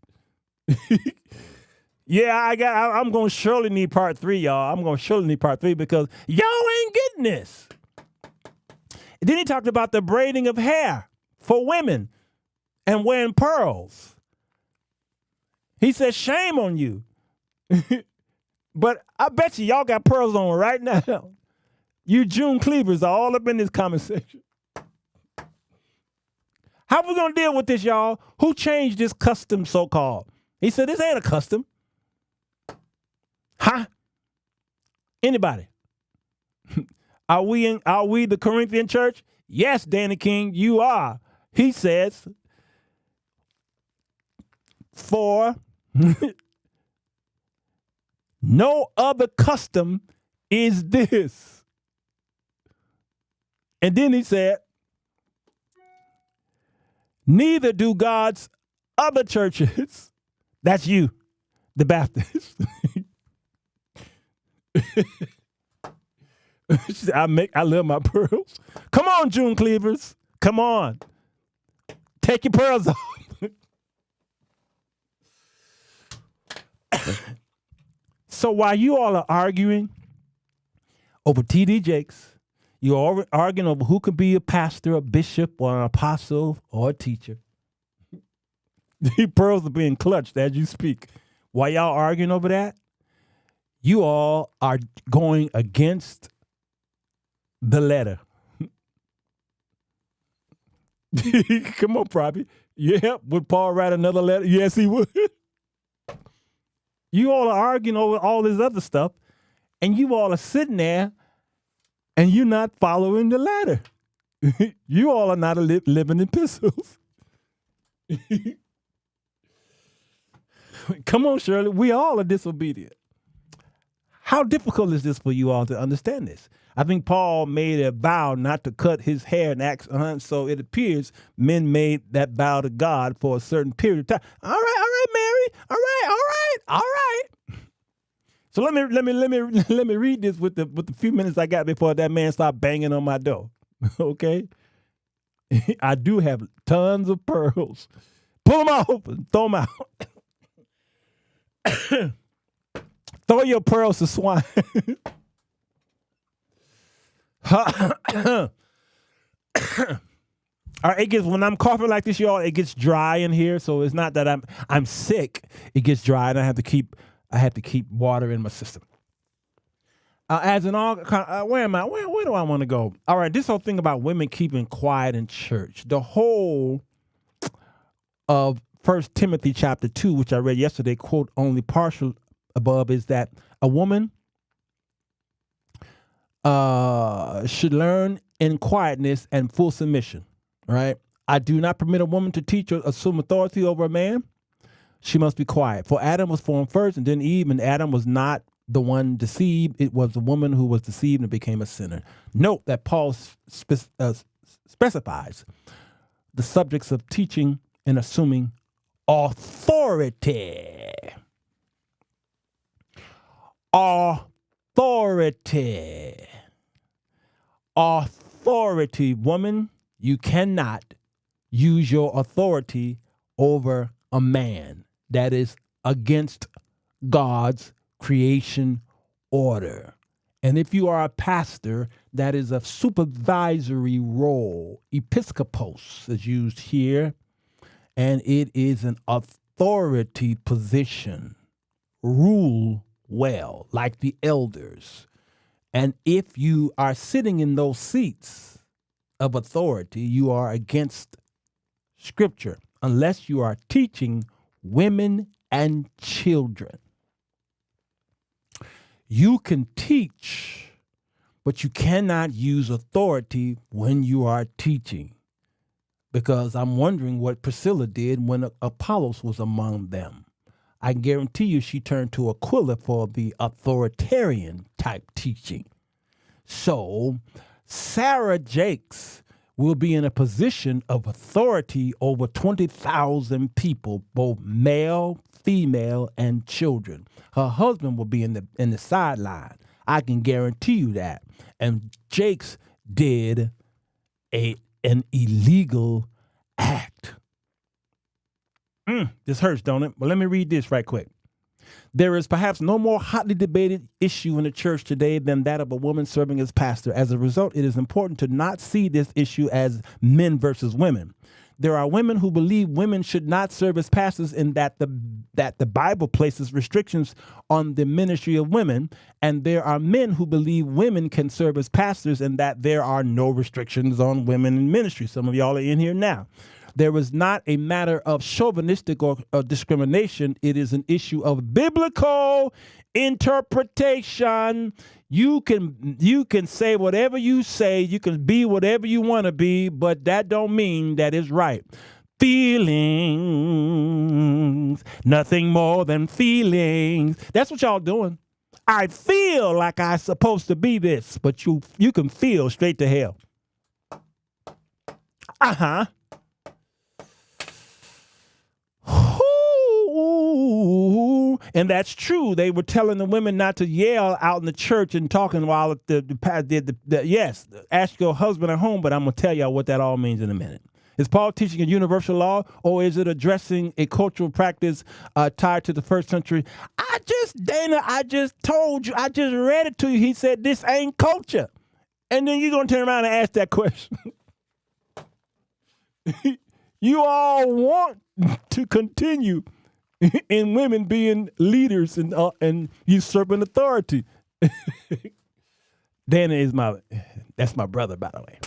Yeah, I'm going to surely need part 3, y'all. I'm going to surely need part 3 because y'all ain't getting this. And then he talked about the braiding of hair for women and wearing pearls. He said, shame on you. But I bet y'all got pearls on right now. You June cleavers are all up in this conversation. How we going to deal with this, y'all? Who changed this custom, so-called? He said, this ain't a custom. Huh? Anybody? Are we the Corinthian church? Yes, Danny King, you are. He says, for no other custom is this. And then he said, neither do God's other churches. That's you, the Baptists. I love my pearls. Come on, June cleavers. Come on. Take your pearls off. So while you all are arguing over T.D. Jakes, you're all arguing over who could be a pastor, a bishop, or an apostle, or a teacher. The pearls are being clutched as you speak. While y'all arguing over that, you all are going against the letter. Come on, Probby. Yeah, would Paul write another letter? Yes, he would. You all are arguing over all this other stuff, and you all are sitting there, and you're not following the letter. You all are not living epistles. Come on, Shirley. We all are disobedient. How difficult is this for you all to understand this? I think Paul made a vow not to cut his hair in Acts, so it appears men made that vow to God for a certain period of time. All right, Mary. All right. So let me read this with the few minutes I got before that man started banging on my door. Okay, I do have tons of pearls. Pull them off and throw them out. Throw your pearls to swine. All right, it gets, when I'm coughing like this, y'all, it gets dry in here. So it's not that I'm sick. It gets dry, and I have to keep water in my system. As an all, where am I? Where do I want to go? All right, this whole thing about women keeping quiet in church. The whole of 1 Timothy chapter 2, which I read yesterday, quote only partial above, is that a woman should learn in quietness and full submission. Right? I do not permit a woman to teach or assume authority over a man. She must be quiet. For Adam was formed first, and then Eve, and Adam was not the one deceived. It was the woman who was deceived and became a sinner. Note that Paul specifies the subjects of teaching and assuming authority. Authority. Authority. Woman, you cannot use your authority over a man. That is against God's creation order. And if you are a pastor, that is a supervisory role. Episcopos is used here, and it is an authority position. Rule well, like the elders. And if you are sitting in those seats of authority, you are against Scripture, unless you are teaching women and children. You can teach, but you cannot use authority when you are teaching. Because I'm wondering what Priscilla did when Apollos was among them. I guarantee you she turned to Aquila for the authoritarian type teaching. So Sarah Jakes will be in a position of authority over 20,000 people, both male, female, and children. Her husband will be in the sideline. I can guarantee you that. And Jakes did an illegal act. This hurts, don't it? But let me read this right quick. There is perhaps no more hotly debated issue in the church today than that of a woman serving as pastor. As a result, it is important to not see this issue as men versus women. There are women who believe women should not serve as pastors, in that the Bible places restrictions on the ministry of women, and there are men who believe women can serve as pastors, and that there are no restrictions on women in ministry. Some of y'all are in here now. There is not a matter of chauvinistic or discrimination. It is an issue of biblical interpretation. You can say whatever you say. You can be whatever you want to be, but that don't mean that it's right. Feelings, nothing more than feelings. That's what y'all doing. I feel like I'm supposed to be this, but you can feel straight to hell. And that's true. They were telling the women not to yell out in the church and talking while yes, ask your husband at home, but I'm going to tell y'all what that all means in a minute. Is Paul teaching a universal law, or is it addressing a cultural practice tied to the first century? I just told you, I just read it to you. He said this ain't culture. And then you're going to turn around and ask that question. You all want to continue in women being leaders and usurping authority. That's my brother, by the way.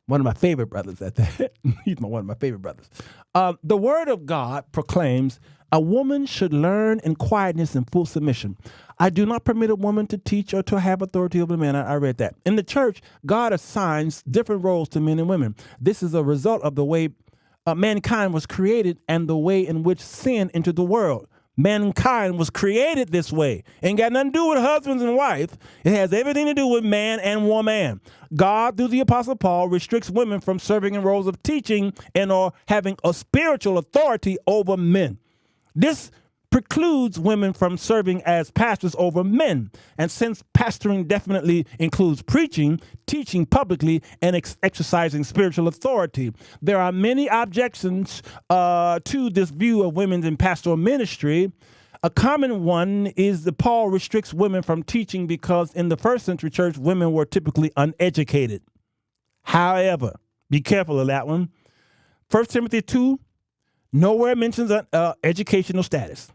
One of my favorite brothers at that. He's one of my favorite brothers. The word of God proclaims a woman should learn in quietness and full submission. I do not permit a woman to teach or to have authority over a man. I read that. In the church, God assigns different roles to men and women. This is a result of the way mankind was created and the way in which sin entered the world. Mankind was created this way. Ain't got nothing to do with husbands and wife. It has everything to do with man and woman. God, through the Apostle Paul, restricts women from serving in roles of teaching and or having a spiritual authority over men. This precludes women from serving as pastors over men. And since pastoring definitely includes preaching, teaching publicly, and exercising spiritual authority, there are many objections to this view of women in pastoral ministry. A common one is that Paul restricts women from teaching because in the first century church, women were typically uneducated. However, be careful of that one. 1 Timothy 2 nowhere mentions educational status.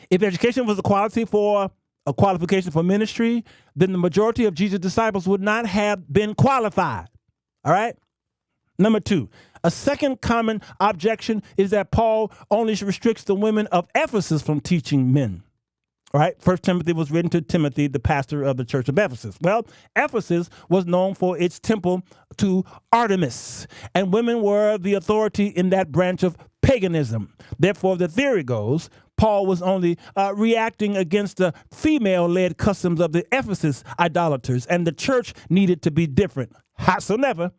If education was a qualification for ministry, then the majority of Jesus' disciples would not have been qualified. All right? Number 2, a second common objection is that Paul only restricts the women of Ephesus from teaching men. All right? 1 Timothy was written to Timothy, the pastor of the church of Ephesus. Well, Ephesus was known for its temple to Artemis, and women were the authority in that branch of paganism. Therefore, the theory goes, Paul was only reacting against the female-led customs of the Ephesus idolaters, and the church needed to be different. Howsoever,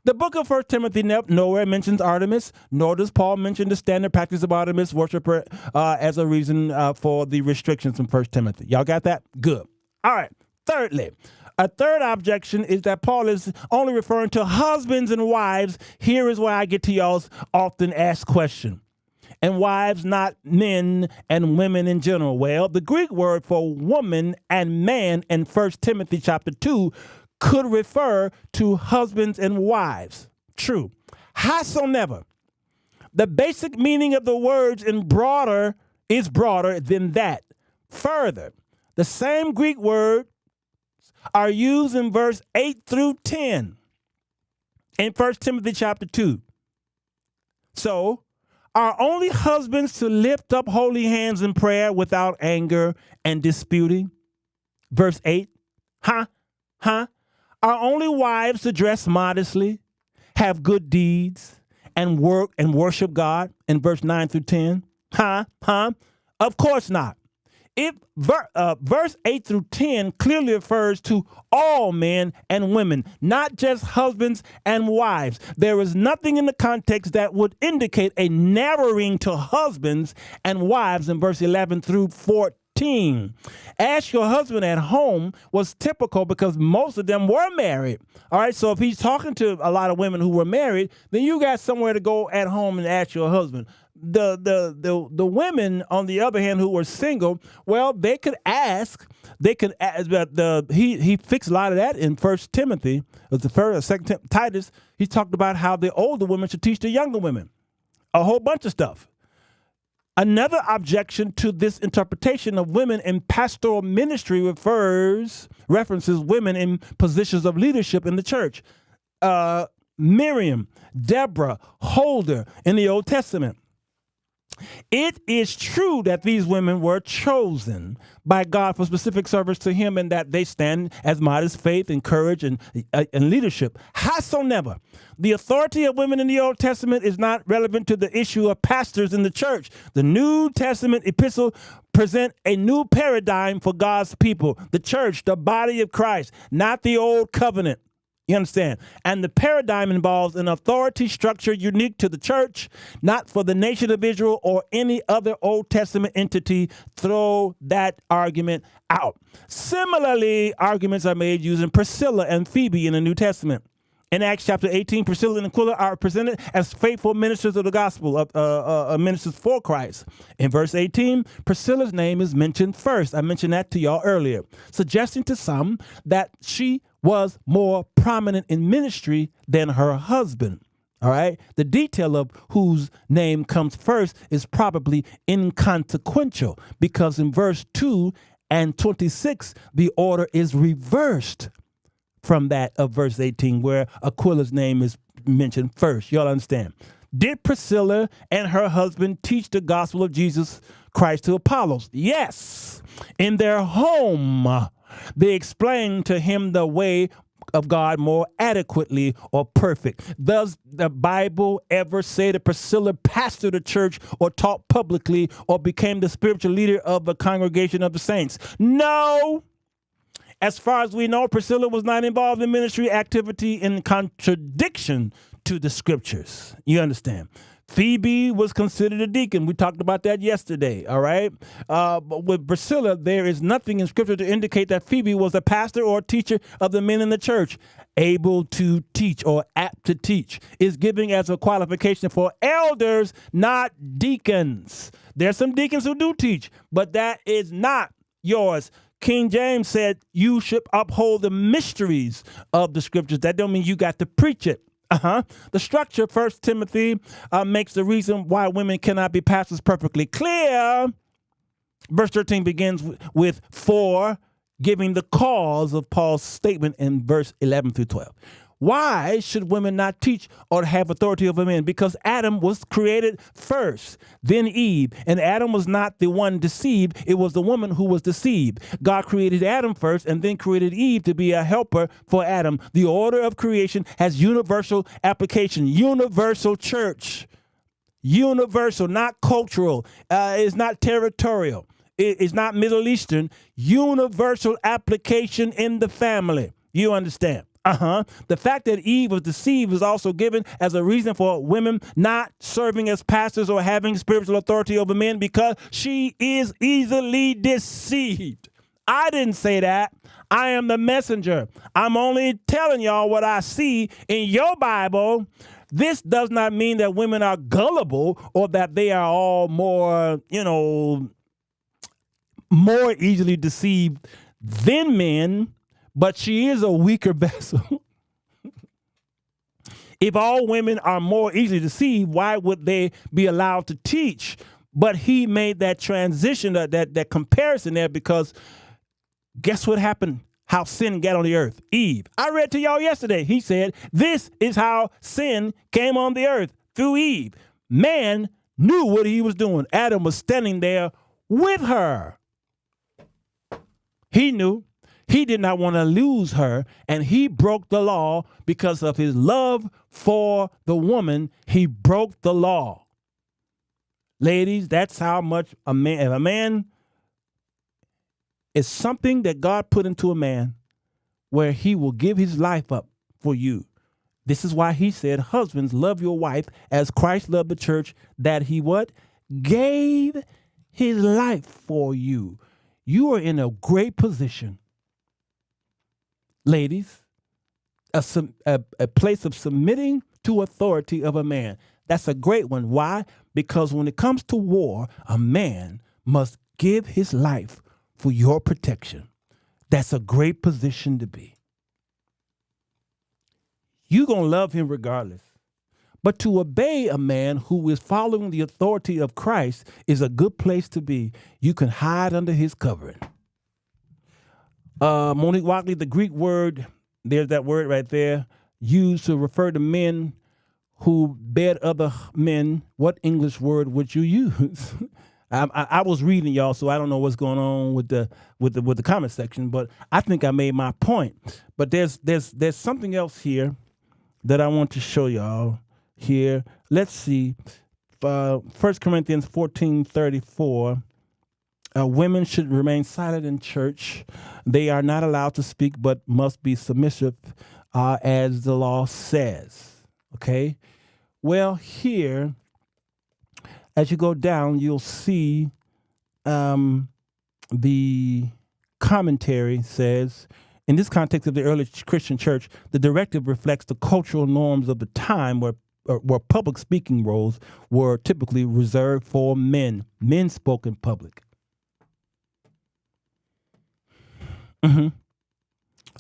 the book of 1 Timothy nowhere mentions Artemis, nor does Paul mention the standard practice of Artemis worshiper as a reason for the restrictions in 1 Timothy. Y'all got that? Good. All right. Thirdly, a third objection is that Paul is only referring to husbands and wives. Here is where I get to y'all's often asked question. And wives, not men and women in general. Well, the Greek word for woman and man in 1 Timothy chapter 2 could refer to husbands and wives. True. Howsoever, the basic meaning of the words is broader than that. Further, the same Greek words are used in verse 8 through 10 in 1 Timothy chapter 2. So, are only husbands to lift up holy hands in prayer without anger and disputing? Verse 8. Are only wives to dress modestly, have good deeds, and work and worship God? In verse 9 through 10. Of course not. If verse 8 through 10 clearly refers to all men and women, not just husbands and wives. There is nothing in the context that would indicate a narrowing to husbands and wives in verse 11 through 14. Ask your husband at home was typical because most of them were married. All right, so if he's talking to a lot of women who were married, then you got somewhere to go at home and ask your husband. The women, on the other hand, who were single, well, they could ask. They could ask. He fixed a lot of that in 1 Timothy. The first, 2 Titus. He talked about how the older women should teach the younger women. A whole bunch of stuff. Another objection to this interpretation of women in pastoral ministry references women in positions of leadership in the church. Miriam, Deborah, Huldah in the Old Testament. It is true that these women were chosen by God for specific service to him and that they stand as modest faith and courage and leadership. Howsoever, the authority of women in the Old Testament is not relevant to the issue of pastors in the church. The New Testament epistle present a new paradigm for God's people, the church, the body of Christ, not the old covenant. You understand? And the paradigm involves an authority structure unique to the church, not for the nation of Israel or any other Old Testament entity. Throw that argument out. Similarly, arguments are made using Priscilla and Phoebe in the New Testament. In Acts chapter 18, Priscilla and Aquila are presented as faithful ministers of the gospel, ministers for Christ. In verse 18, Priscilla's name is mentioned first. I mentioned that to y'all earlier, suggesting to some that she was more prominent in ministry than her husband. All right. The detail of whose name comes first is probably inconsequential because in verse 2 and 26, the order is reversed from that of verse 18, where Aquila's name is mentioned first. Y'all understand? Did Priscilla and her husband teach the gospel of Jesus Christ to Apollos? Yes. In their home, they explained to him the way of God more adequately or perfect. Does the Bible ever say that Priscilla pastored a church or taught publicly or became the spiritual leader of a congregation of the saints? No. As far as we know, Priscilla was not involved in ministry activity in contradiction to the scriptures. You understand? Phoebe was considered a deacon. We talked about that yesterday, all right? But with Priscilla, there is nothing in scripture to indicate that Phoebe was a pastor or a teacher of the men in the church. able to teach or apt to teach is given as a qualification for elders, not deacons. There's some deacons who do teach, but that is not yours. King James said you should uphold the mysteries of the scriptures. That don't mean you got to preach it. The structure, 1 Timothy, makes the reason why women cannot be pastors perfectly clear. Verse 13 begins with for, giving the cause of Paul's statement in verse 11 through 12. Why should women not teach or have authority over men? Because Adam was created first, then Eve. And Adam was not the one deceived. It was the woman who was deceived. God created Adam first and then created Eve to be a helper for Adam. The order of creation has universal application. Universal church. Universal, not cultural. It's not territorial. It's not Middle Eastern. Universal application in the family. You understand? The fact that Eve was deceived was also given as a reason for women not serving as pastors or having spiritual authority over men, because she is easily deceived. I didn't say that. I am the messenger. I'm only telling y'all what I see in your Bible. This does not mean that women are gullible or that they are all more, more easily deceived than men, but she is a weaker vessel. If all women are more easily deceived, why would they be allowed to teach? But he made that transition, that comparison there, because guess what happened? How sin got on the earth? Eve. I read to y'all yesterday. He said, this is how sin came on the earth, through Eve. Man knew what he was doing. Adam was standing there with her. He knew. He did not want to lose her, and he broke the law because of his love for the woman. He broke the law. Ladies, that's how much if a man is something that God put into a man where he will give his life up for you. This is why he said, husbands, love your wife as Christ loved the church, that he what? Gave his life for you. You are in a great position. Ladies, a place of submitting to authority of a man. That's a great one. Why? Because when it comes to war, a man must give his life for your protection. That's a great position to be. You're going to love him regardless. But to obey a man who is following the authority of Christ is a good place to be. You can hide under his covering. Monique Walkley, the Greek word, there's that word right there, used to refer to men who bed other men. What English word would you use? I was reading, y'all, so I don't know what's going on with the comment section, but I think I made my point. But there's something else here that I want to show y'all here. Let's see. 1 Corinthians 14:34. Women should remain silent in church. They are not allowed to speak, but must be submissive, as the law says. Okay? Well, here, as you go down, you'll see the commentary says, in this context of the early Christian church, the directive reflects the cultural norms of the time where public speaking roles were typically reserved for men. Men spoke in public.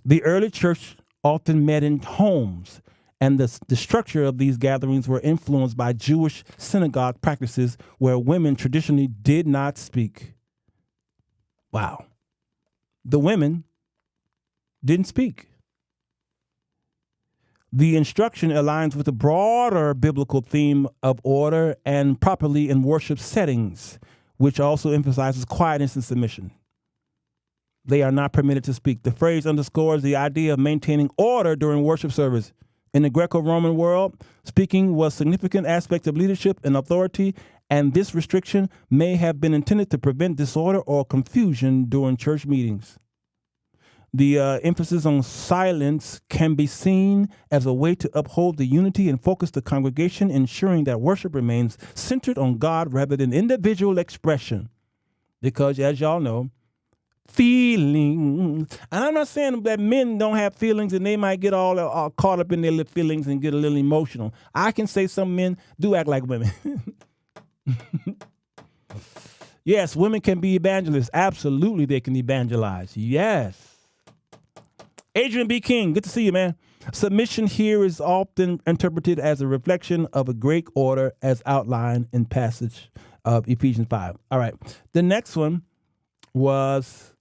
The early church often met in homes, and the structure of these gatherings were influenced by Jewish synagogue practices where women traditionally did not speak. Wow. The women didn't speak. The instruction aligns with the broader biblical theme of order and properly in worship settings, which also emphasizes quietness and submission. They are not permitted to speak. The phrase underscores the idea of maintaining order during worship service. In the Greco-Roman world, speaking was a significant aspect of leadership and authority, and this restriction may have been intended to prevent disorder or confusion during church meetings. The emphasis on silence can be seen as a way to uphold the unity and focus the congregation, ensuring that worship remains centered on God rather than individual expression. Because, as y'all know, feelings. And I'm not saying that men don't have feelings and they might get all caught up in their little feelings and get a little emotional. I can say some men do act like women. Yes, women can be evangelists. Absolutely, they can evangelize. Yes. Adrian B. King, good to see you, man. Submission here is often interpreted as a reflection of a great order as outlined in passage of Ephesians 5. All right. The next one was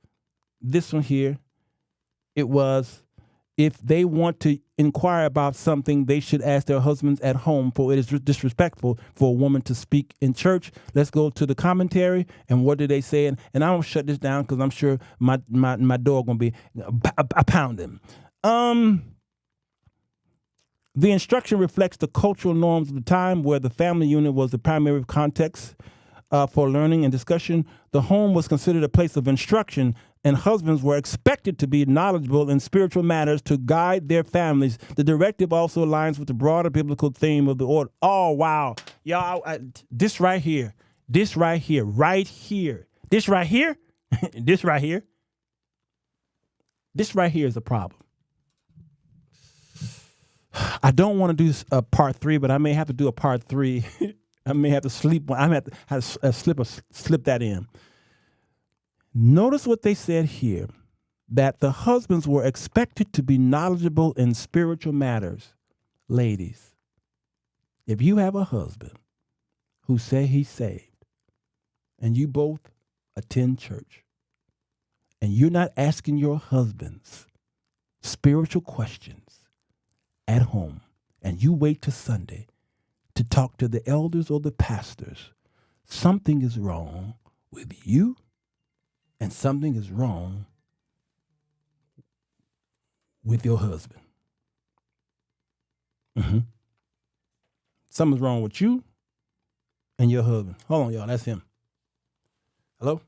this one here. It was, if they want to inquire about something, they should ask their husbands at home, for it is disrespectful for a woman to speak in church. Let's go to the commentary, and what did they say? And I don't shut this down because I'm sure my door going to be pounding. The instruction reflects the cultural norms of the time, where the family unit was the primary context for learning and discussion. The home was considered a place of instruction, and husbands were expected to be knowledgeable in spiritual matters to guide their families. The directive also aligns with the broader biblical theme of the order. Oh, wow. Y'all, this right here, this right here, right here, this right here, this right here, this right here is a problem. I don't want to do a part 3, but I may have to do a part 3. I may have to sleep. I may have to slip that in. Notice what they said here, that the husbands were expected to be knowledgeable in spiritual matters. Ladies, if you have a husband who say he's saved and you both attend church and you're not asking your husbands spiritual questions at home and you wait till Sunday to talk to the elders or the pastors, something is wrong with you. And something is wrong with your husband. Something's wrong with you and your husband. Hold on, y'all. That's him. Hello?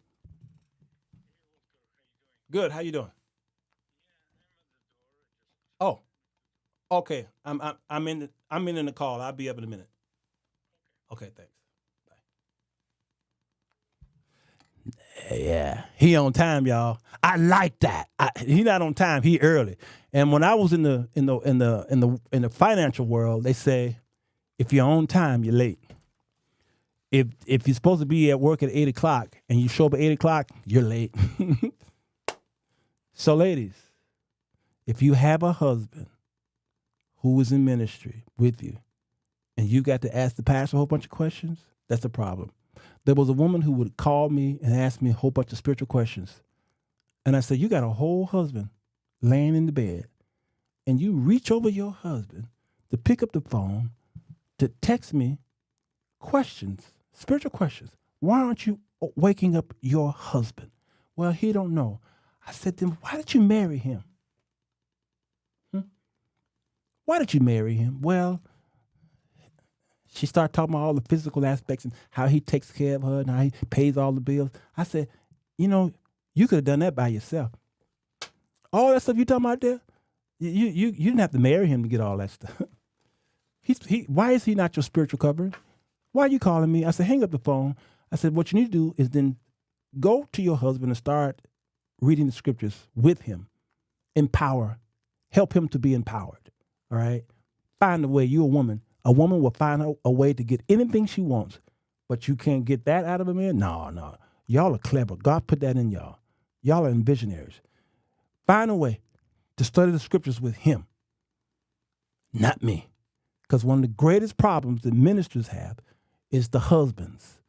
Good. How you doing? Oh, okay. I'm in the call. I'll be up in a minute. Okay, thanks. Yeah, he on time, y'all. I like that. He not on time. He early. And when I was in the financial world, they say, if you're on time, you're late. If you're supposed to be at work at 8:00 and you show up at 8:00, you're late. So, ladies, if you have a husband who is in ministry with you, and you got to ask the pastor a whole bunch of questions, that's a problem. There was a woman who would call me and ask me a whole bunch of spiritual questions. And I said, you got a whole husband laying in the bed, and you reach over your husband to pick up the phone to text me questions, spiritual questions. Why aren't you waking up your husband? Well, he don't know. I said to him, why did you marry him? Why did you marry him? Well, she started talking about all the physical aspects and how he takes care of her and how he pays all the bills. I said, you could have done that by yourself. All that stuff you talking about there, you didn't have to marry him to get all that stuff. Why is he not your spiritual covering? Why are you calling me? I said, hang up the phone. I said, what you need to do is then go to your husband and start reading the scriptures with him. Empower. Help him to be empowered. All right? Find a way. You're a woman. A woman will find a way to get anything she wants, but you can't get that out of a man? No. Y'all are clever. God put that in y'all. Y'all are visionaries. Find a way to study the scriptures with him, not me. Because one of the greatest problems that ministers have is the husbands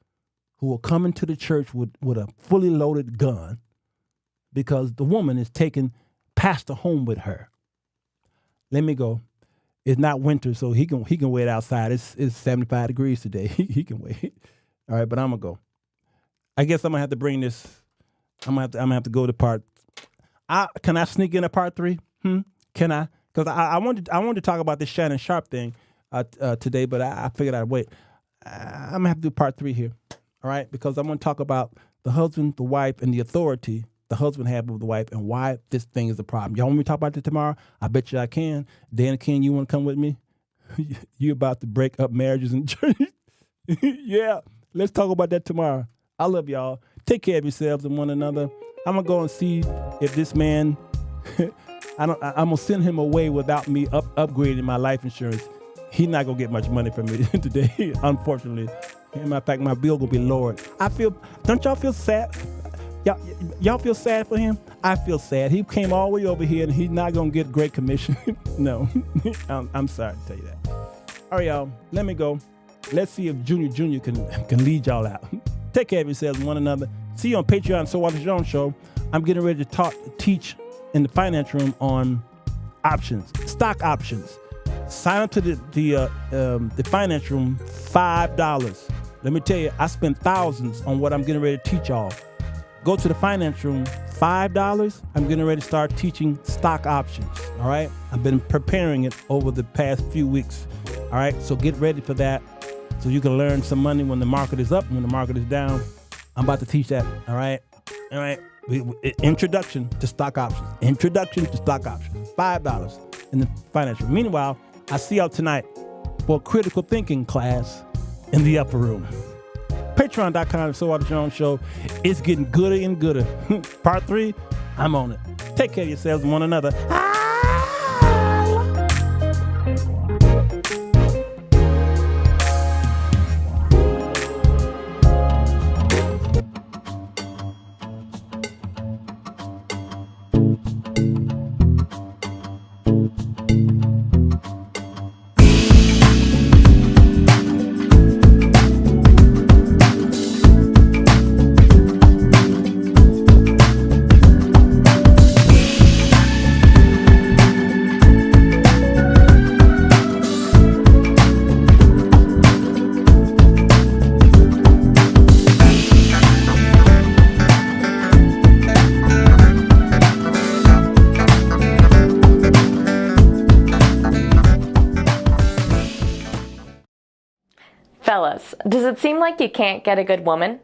who will come into the church with a fully loaded gun because the woman is taking pastor home with her. Let me go. It's not winter, so he can wait outside. It's 75 degrees today. He can wait. All right, but I'm gonna go. I guess I'm gonna have to bring this. I'm gonna have to go to part. Can I sneak in a part 3? Can I? Because I wanted to talk about this Shannon Sharp thing today, but I figured I'd wait. I'm gonna have to do part 3 here. All right, because I'm gonna talk about the husband, the wife, and the authority the husband had with the wife, and why this thing is a problem. Y'all want me to talk about that tomorrow? I bet you I can. Dan King, you want to come with me? You about to break up marriages in church? Yeah, let's talk about that tomorrow. I love y'all. Take care of yourselves and one another. I'm going to go and see if this man I'm gonna send him away without me upgrading my life insurance. He's not gonna get much money from me today, unfortunately. As a matter of fact, my bill gonna be lowered. Don't y'all feel sad? Y'all feel sad for him? I feel sad. He came all the way over here and he's not gonna get great commission. No, I'm sorry to tell you that. All right, y'all, let me go. Let's see if Junior can lead y'all out. Take care of yourselves and one another. See you on Patreon, Sirwalterj Jones Show. I'm getting ready to teach in the finance room on options, stock options. Sign up to the finance room, $5. Let me tell you, I spent thousands on what I'm getting ready to teach y'all. Go to the finance room, $5. I'm getting ready to start teaching stock options. All right. I've been preparing it over the past few weeks. All right. So get ready for that so you can learn some money when the market is up, when the market is down. I'm about to teach that. All right. All right. Introduction to stock options. Introduction to stock options. $5 in the finance room. Meanwhile, I see y'all tonight for a critical thinking class in the upper room. Patreon.com, Sirwalterj Jones Show. It's getting gooder and gooder. Part 3, I'm on it. Take care of yourselves and one another. Fellas, does it seem like you can't get a good woman?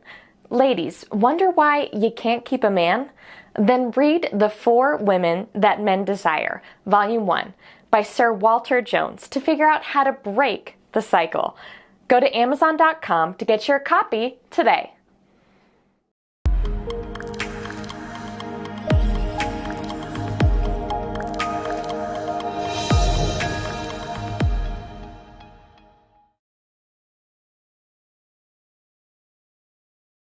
Ladies, wonder why you can't keep a man? Then read The 4 Women That Men Desire, Volume 1, by Sirwalterj Jones to figure out how to break the cycle. Go to Amazon.com to get your copy today.